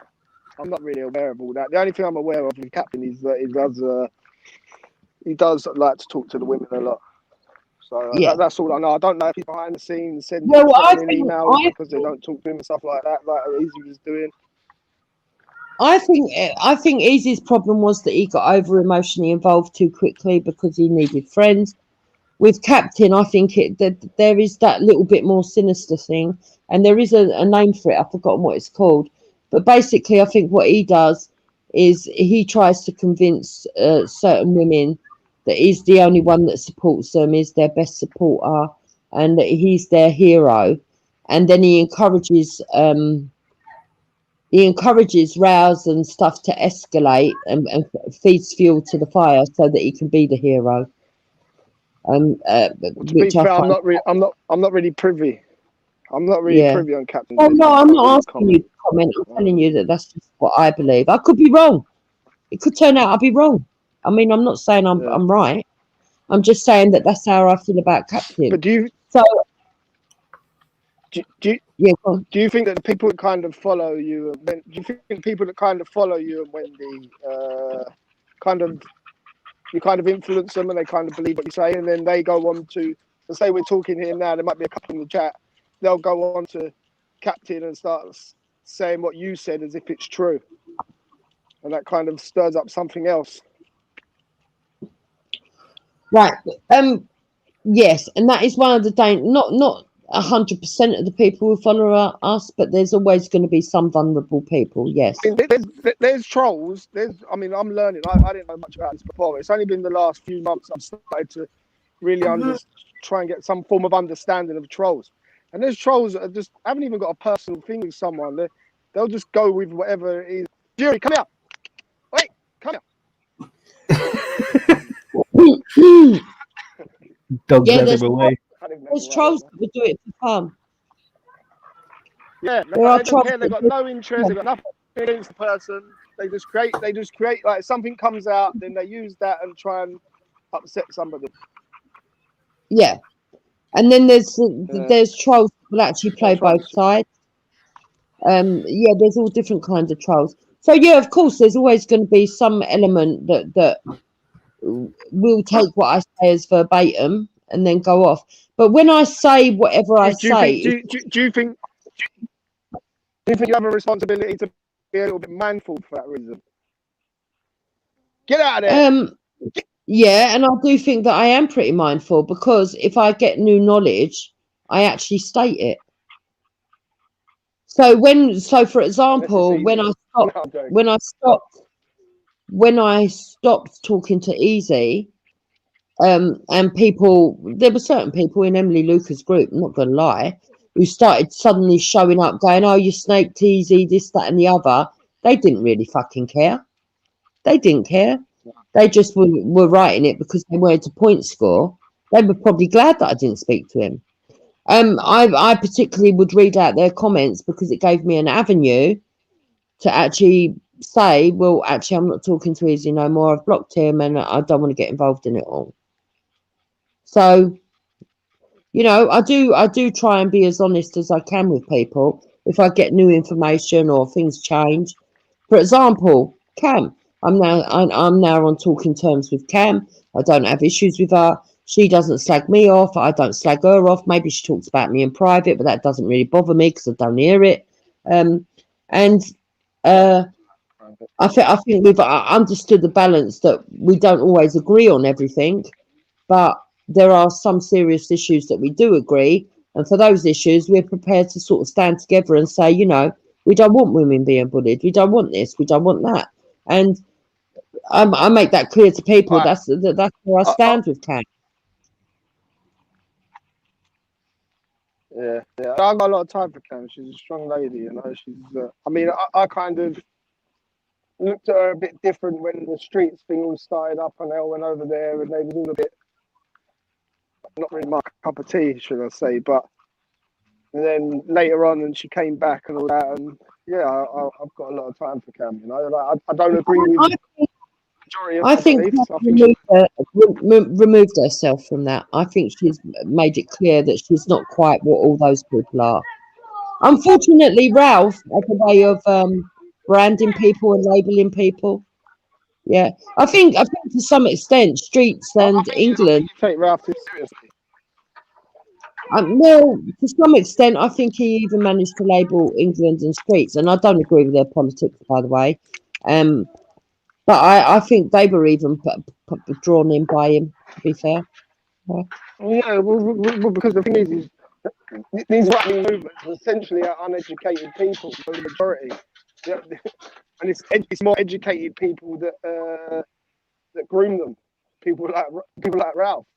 really aware of all that. The only thing I'm aware of with Captain is that he does like to talk to the women a lot. So Yeah. that's all I know. I don't know if he's behind the scenes sending emails because they don't talk to him and stuff like that, like Easy was doing. I think Easy's problem was that he got over emotionally involved too quickly because he needed friends. With Captain, I think there is that little bit more sinister thing, and there is a name for it. I've forgotten what it's called, but basically, I think what he does is he tries to convince certain women that he's the only one that supports them, is their best supporter, and that he's their hero, and then he encourages rows and stuff to escalate and feeds fuel to the fire so that he can be the hero. To be fair, I'm not really privy. I'm not really privy on Captain. Well, no, I'm not asking you to comment. I'm telling you that that's just what I believe. I could be wrong. It could turn out I'll be wrong. I mean, I'm not saying I'm right. I'm just saying that that's how I feel about Captain. But do you think that the people that kind of follow you, and Wendy, you kind of influence them and they kind of believe what you say, and then they go on to, let's say we're talking here now, there might be a couple in the chat, they'll go on to Captain and start saying what you said as if it's true, and that kind of stirs up something else. Right. Yes, and that is one of the not 100% of the people who follow us, but there's always going to be some vulnerable people. Yes. I mean, there's trolls. I'm learning. I didn't know much about this before. It's only been the last few months I've started to really try and get some form of understanding of trolls. And there's trolls that just haven't even got a personal thing with someone. They'll just go with whatever it is. Jury, come here. Wait, come here. Dogs out of the way. There's trolls that would do it for fun. Yeah, they don't care. They've got no interest. They've got nothing against the person. They just create like something comes out, then they use that and try and upset somebody. Yeah, and then there's trolls that will actually play both sides. There's all different kinds of trolls. So yeah, of course, there's always going to be some element that will take what I say as verbatim and then go off. But when I say whatever I say, do you think you have a responsibility to be a little bit mindful for that reason? Get out of there. Yeah, and I do think that I am pretty mindful, because if I get new knowledge, I actually state it. So for example, when I stopped talking to Easy, and there were certain people in Emily Luca's group, I'm not gonna lie, who started suddenly showing up going, oh, you snaked Easy, this, that and the other. They didn't really fucking care. They didn't care. They just were writing it because they wanted to point score. They were probably glad that I didn't speak to him. I particularly would read out their comments because it gave me an avenue to actually say, well, actually, I'm not talking to Easy no more. I've blocked him and I don't want to get involved in it all. So, I do try and be as honest as I can with people if I get new information or things change. For example, Cam. I'm now on talking terms with Cam. I don't have issues with her. She doesn't slag me off. I don't slag her off. Maybe she talks about me in private, but that doesn't really bother me because I don't hear it. I think we've understood the balance that we don't always agree on everything, but there are some serious issues that we do agree. And for those issues, we're prepared to sort of stand together and say, we don't want women being bullied. We don't want this. We don't want that. And I make that clear to people. Right. That's where I stand with Cam. Yeah. I've got a lot of time for Cam. She's a strong lady, She's. I kind of looked at her a bit different when the streets thing all started up, and they all went over there, and they was all a bit. not really my cup of tea, should I say? But and then later on, and she came back and all that, and yeah, I've got a lot of time for Cam. You know, like, I don't agree with the majority of I her think beliefs. I Cam think removed herself from that. I think she's made it clear that she's not quite what all those people are. Unfortunately, Ralph has a way of branding people and labelling people. Yeah, I think to some extent, Streets I and think England. you take Ralph too seriously. Well, to some extent, I think he even managed to label England and Streets, and I don't agree with their politics, by the way. But I think they were even drawn in by him. To be fair. Yeah. Yeah, well, because the thing is these right-wing movements essentially are uneducated people, for the majority. Yeah, and it's more educated people that groom them. People like Ralph.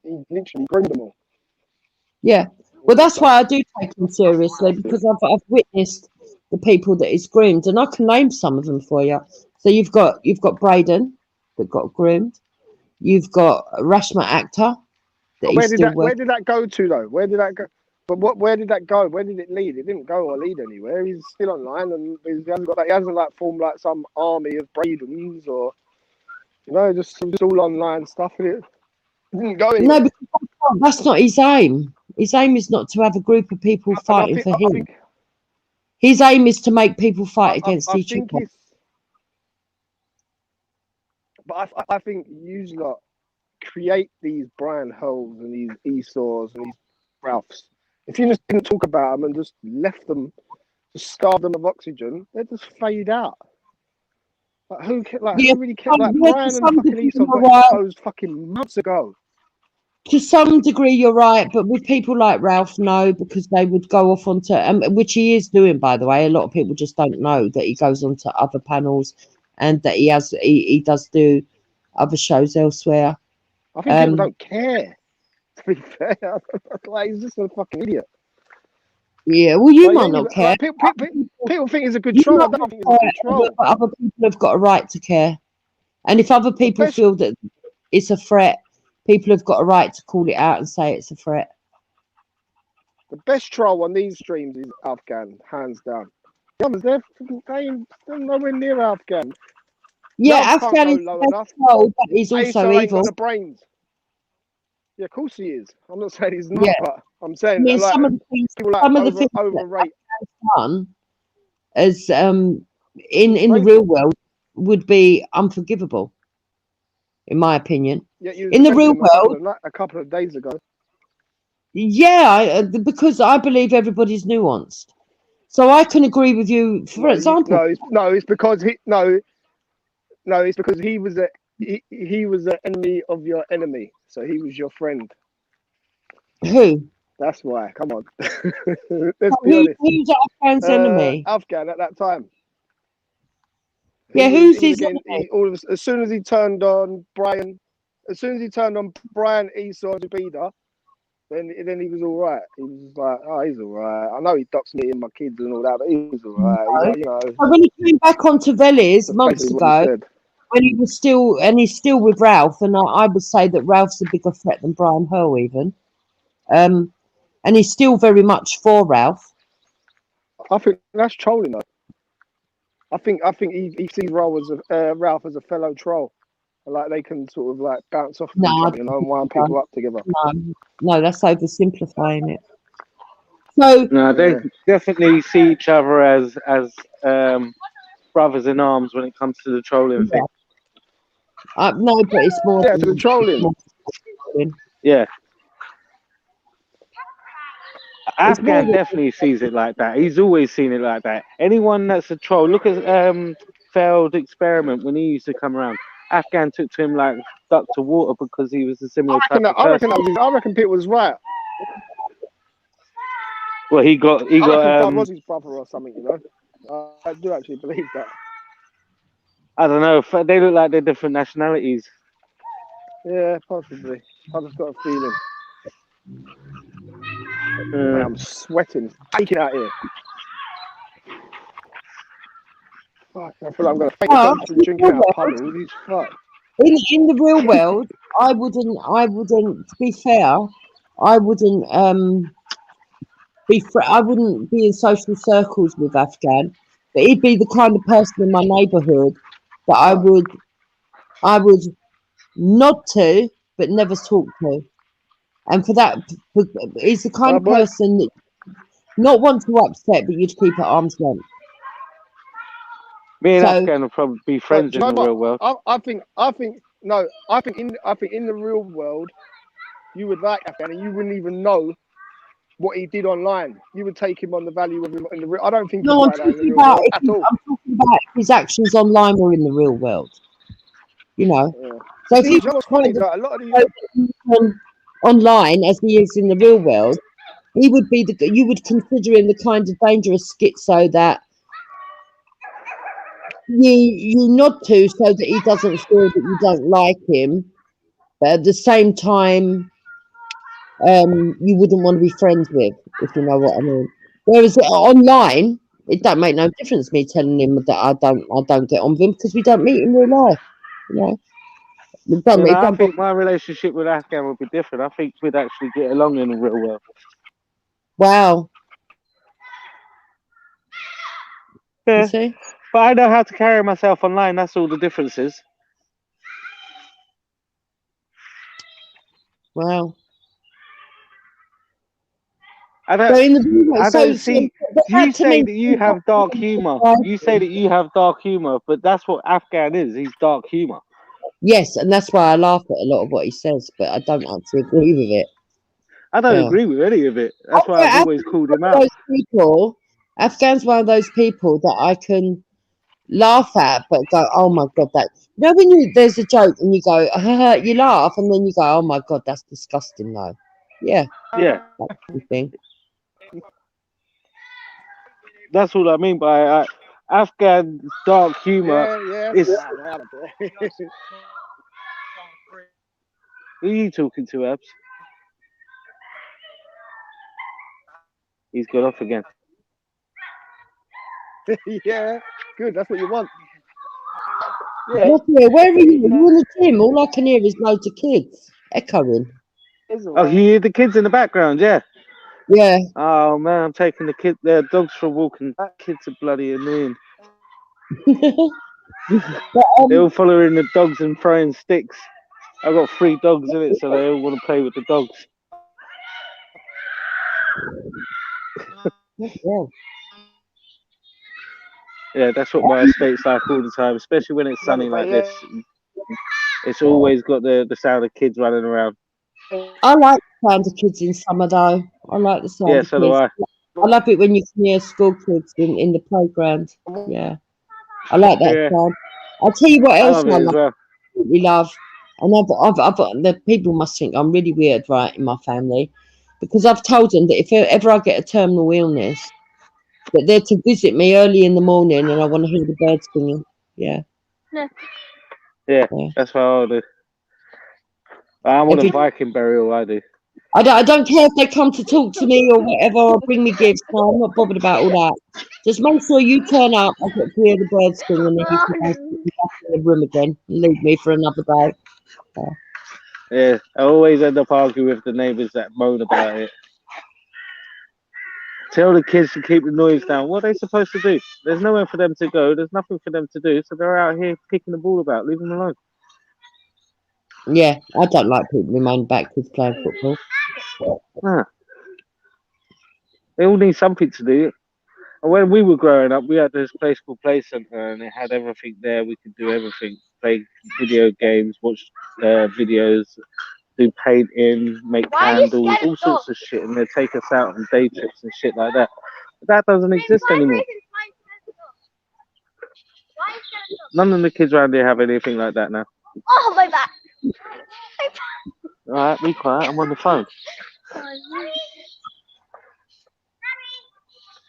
He literally groomed them all. Yeah. Well, that's why I do take him seriously, because I've witnessed the people that he's groomed, and I can name some of them for you. So you've got Braden that got groomed. You've got Rashma Akhtar that Where he's still where working. did that go to though? Where did that go? But where did that go? Where did it lead? It didn't go or lead anywhere. He's still online, and he hasn't got that. He hasn't like formed like some army of Bradens or just all online stuff. It didn't go anywhere. No, because that's not his aim. His aim is not to have a group of people fighting for him. His aim is to make people fight against each other. But I think you lot create these Brian Hulls and these Esau's and these Ralphs. If you just didn't talk about them and just left them, just starve them of oxygen, they'd just fade out. Like who really cares? Like Brian and fucking Esau got exposed fucking months ago. To some degree, you're right, but with people like Ralph, no, because they would go off onto, which he is doing, by the way. A lot of people just don't know that he goes onto other panels, and that he does do other shows elsewhere. I think people don't care. To be fair, like he's just a fucking idiot. Yeah, well, you might not care. Like, people think he's a good troll. I don't think he's a good troll. But other people have got a right to care, and if other people feel that it's a threat, people have got a right to call it out and say it's a threat. The best troll on these streams is Afghan, hands down. The others, they're nowhere near Afghan. Yeah, Afghan is the best troll, but he's also evil. Got the brains. Yeah, of course he is. I'm not saying he's not, but I'm saying like, some of the things, people like overrate. Done as in the real world would be unforgivable, in my opinion. Yeah, in the real world, a couple of days ago. Yeah, because I believe everybody's nuanced, so I can agree with you. For example, it's because he was he was the enemy of your enemy, so he was your friend. Who? That's why. Come on. Let's be honest. Who's Afghan's enemy? Afghan at that time. Yeah, who's his enemy? As soon as he turned on Brian Esau Zubida, then he was all right. He was like, oh, he's all right. I know he doxed me and my kids and all that, but he was all right. So when he came back onto Vellies months ago, when he was still, and he's still with Ralph, and I would say that Ralph's a bigger threat than Brian Hull even. And he's still very much for Ralph. I think that's trolling though. I think he sees Ralph as a fellow troll. Like they can sort of like bounce off each other, and wind people up together. No, that's oversimplifying it. So no, they definitely see each other as brothers in arms when it comes to the trolling thing. No, but it's more to the trolling. Yeah. Afghan definitely sees it like that. He's always seen it like that. Anyone that's a troll, look at Failed Experiment when he used to come around. Afghan took to him like duck to water because he was a similar type of person. I reckon Pete was right. Well, he got was his brother or something, you know. I do actually believe that. I don't know. They look like they're different nationalities. Yeah, possibly. I just got a feeling. I'm sweating. It's aching out here. Fuck, I feel like I'm going to faint from drinking out of puddles. Fuck. In the real world, I wouldn't. To be fair, I wouldn't. I wouldn't be in social circles with Afghan, but he'd be the kind of person in my neighbourhood that I would nod to, but never talk to. And for that, he's the kind of Boy, person that not want to upset, but you'd keep at arm's length. Me and So, Afghan would probably be but friends do you in know the real world. what? I think no. I think in the real world, you would like Afghan, and you wouldn't even know what he did online. You would take him on the value of him in the real. I don't think no, he's I'm like that in the talking real about world at all. I'm talking about if his actions online or in the real world. You know. Yeah. So if See, he you know what's was funny? kind of Like, a lot of these. online as he is in the real world, he would be you would consider him the kind of dangerous schizo that you nod to so that he doesn't feel that you don't like him, but at the same time, you wouldn't want to be friends with, if you know what I mean. Whereas online, it don't make no difference me telling him that I don't get on with him because we don't meet in real life. You know, I think my relationship with Afghan would be different. I think we'd actually get along in the real world. Wow. Yeah, You see? but I know how to carry myself online. That's all the difference is. Wow. I So don't. in the I don't so see. You that to say me, that you have dark humor. You say that you have dark humor, but that's what Afghan is. He's dark humor. yes, and that's why I laugh at a lot of what he says, but I don't actually agree with it. I don't Yeah. agree with any of it. That's why I've always called him out. Afghan's one of those people that I can laugh at, but go, oh my god, that. You know when there's a joke and you go, you laugh, and then you go, oh my god, that's disgusting, though. Yeah, Yeah, that kind of thing. that's all I mean by Afghan's dark humor. Yeah. Is who are you talking to, Urbz? He's got off again. Yeah, good. That's what you want. Yeah. Where are you? Are you in the gym? All I can hear is loads of kids echoing. Oh, you hear the kids in the background, yeah. Yeah. Oh man, I'm taking the dogs for a walk, and kids are bloody annoying. But, They're all following the dogs and throwing sticks. I've got 3 dogs in it, so they all want to play with the dogs. yeah. Yeah, that's what my estate's like all the time, especially when it's sunny like this. It's always got the sound of kids running around. I like the sound of kids in summer, though. I like the sound Yeah, of so do kids. I. I love it when you can hear school kids in the playground. Yeah, I like that Yeah, sound. I'll tell you what I else love it as well. absolutely love. And I've the people must think I'm really weird, right, in my family, because I've told them that if ever I get a terminal illness, that they're to visit me early in the morning, and I want to hear the birds singing. Yeah. Yeah, that's what I'll do. I want a Viking burial, I do. I don't care if they come to talk to me or whatever, or bring me gifts. No, I'm not bothered about all that. Just make sure you turn up. I get to hear the birds sing, and then you can go back in the room again and leave me for another day. Yeah, I always end up arguing with the neighbours that moan about it. Tell the kids to keep the noise down. What are they supposed to do? There's nowhere for them to go. There's nothing for them to do. So they're out here kicking the ball about. Leave them alone. Yeah, I don't like people who moan about kids playing football. Nah. They all need something to do. And when we were growing up, we had this place called Play Centre, and it had everything there. We could do everything: play video games, watch videos, do painting, make candles, all sorts of shit. And they'd take us out on day trips and shit like that. But that doesn't exist anymore. None of the kids around here have anything like that now. Oh, my back. Alright, be quiet. I'm on the phone.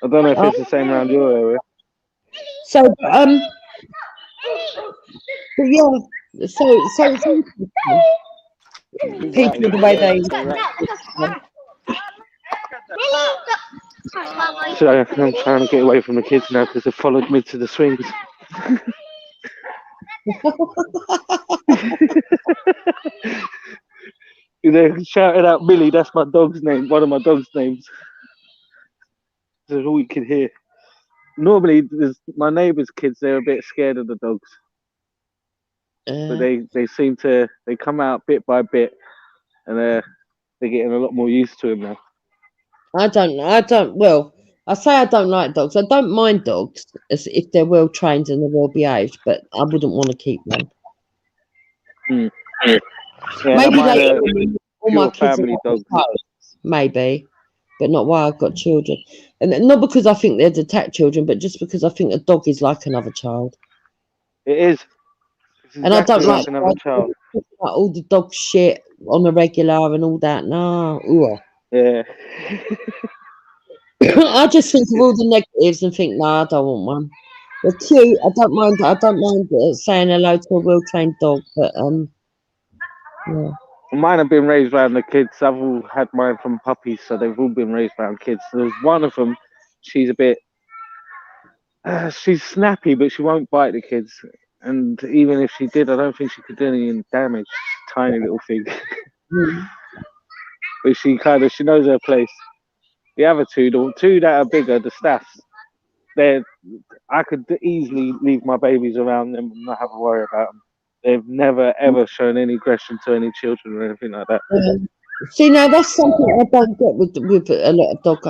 I don't know if it's the same around your area. So, but yeah, so people the way they. So I'm trying to get away from the kids now because they followed me to the swings. They shouted out Millie. That's my dog's name. One of my dog's names. That's all you can hear. Normally, my neighbours' kids. They're a bit scared of the dogs, but they seem to they come out bit by bit, and they're getting a lot more used to him now. I don't. Well, I say I don't like dogs. I don't mind dogs as if they're well trained and they're well behaved, but I wouldn't want to keep one. Yeah, Maybe later, all my kids family are dogs. maybe, but not while I've got children, and not because I think they're detached children, but just because I think a dog is like another child. It is. And I don't like another child. all the dog shit on the regular and all that. No, Yeah. I just think of all the negatives and think, no, I don't want one. They're cute. I don't mind saying hello to a well-trained dog, but yeah. Mine have been raised around the kids. I've all had mine from puppies, so they've all been raised around kids. So there's one of them. She's a bit. She's snappy, but she won't bite the kids. And even if she did, I don't think she could do any damage. Tiny little thing. But she knows her place. The other two, the two that are bigger, the staffs, I could easily leave my babies around them and not have to worry about them. They've never ever shown any aggression to any children or anything like that. See, now that's something I don't get with a lot of dog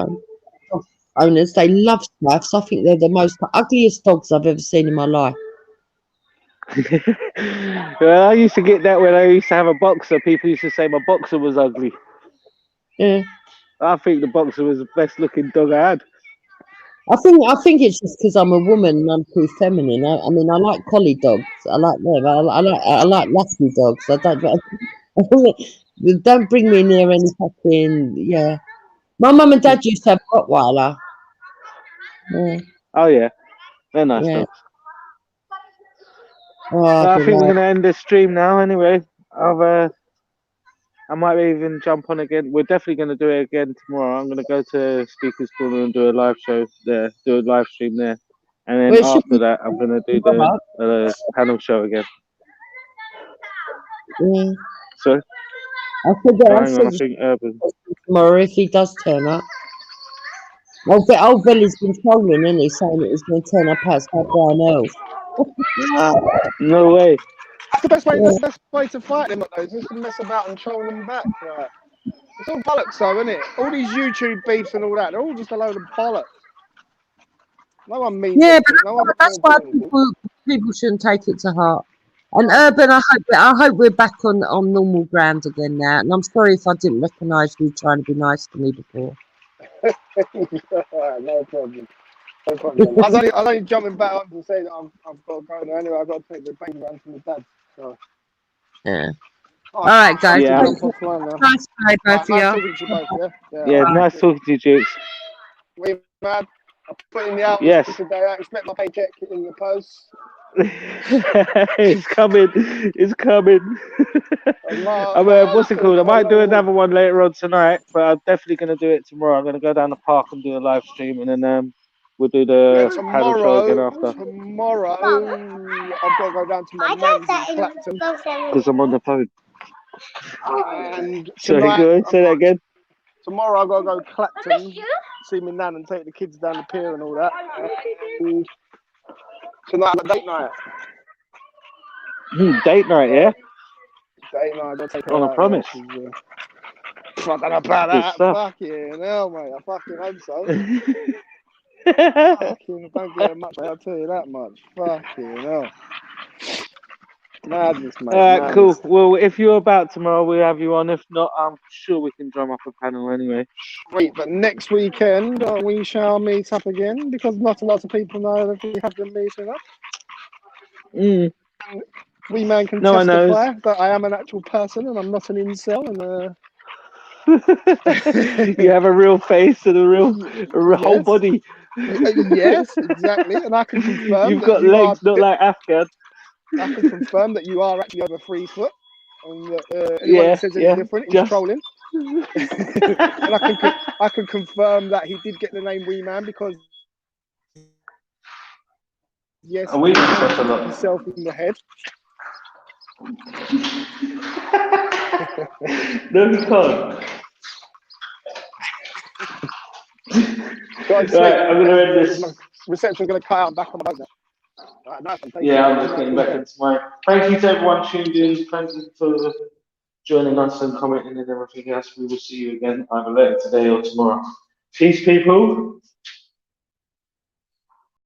owners. They love staffs. I think they're the most ugliest dogs I've ever seen in my life. Well, I used to get that when I used to have a boxer. People used to say my boxer was ugly. Yeah. I think the boxer was the best looking dog I had. I think it's just because I'm a woman and I'm too feminine. I mean, I like collie dogs. I like them. I like lassie dogs. Don't bring me near any fucking My mum and dad used to have Rottweiler. Yeah. Oh yeah, they're nice dogs. I think we're gonna end this stream now. Anyway, I might even jump on again. We're definitely going to do it again tomorrow. I'm going to go to Speaker's Corner and do a live show there, do a live stream there. And then after that, I'm going to do the panel show again. Yeah. So? I think Urbz tomorrow if he does turn up. Old Billy's been trolling, isn't he? Saying that he's going to turn up outside Brian Earls. No way. That's the best way. That's the best way to fight them. Just to mess about and troll them back. Right? It's all bollocks, though, isn't it? All these YouTube beefs and all that—they're all just a load of bollocks. No one means. Yeah, but that's why people shouldn't take it to heart. And Urban, I hope we're back on normal ground again now. And I'm sorry if I didn't recognise you trying to be nice to me before. No problem. No problem. I was only jumping back on to say that I've got to go now. Anyway, I've got to take the baby round from the dad. So. Yeah. All right, guys. Yeah. Nice play, both of you. Yeah, nice talking to you, Jukes. WeeMan, I'm putting the hours today. I expect my paycheck in the post. It's coming. It's coming. What's it called? I might do another one later on tonight, but I'm definitely going to do it tomorrow. I'm going to go down the park and do a live stream, and then we'll do the panel show again after. Tomorrow, I've got to go down to my nan's in Clacton. Because I'm on the phone. And sorry, go ahead, say that again. Tomorrow I've got to go to Clacton, see my nan and take the kids down the pier and all that. Tonight, a date night. Date night, yeah? Date night, I'll take her on a promise. I don't know about that. Fucking hell, mate. I fucking hope so. Fucking don't get much, mate. I'll tell you that much. Fucking hell. Madness, mate. Alright, cool. Well, if you're about tomorrow, we'll have you on. If not, I'm sure we can drum up a panel anyway. Sweet, but next weekend we shall meet up again because not a lot of people know that we have been meeting up. WeeMan can testify that I am an actual person and I'm not an incel. And you have a real face and a whole body. Yes, exactly. And I can confirm you've got legs, not like Afghan. I can confirm that you are actually over 3 foot, and that anyone that says anything different is trolling. And I can confirm that he did get the name WeeMan because Yes, And we you discuss a can hit lot. yourself in the head. No, he can't. Go on, sleep. Right, I'm going to end Because this. my reception's going to cut out back on my boat now. All right, nice one. Thank Yeah, you. I'm just getting back into my. Thank you to everyone tuned in. Thank you for joining us and commenting and everything else. We will see you again either later today or tomorrow. Peace, people.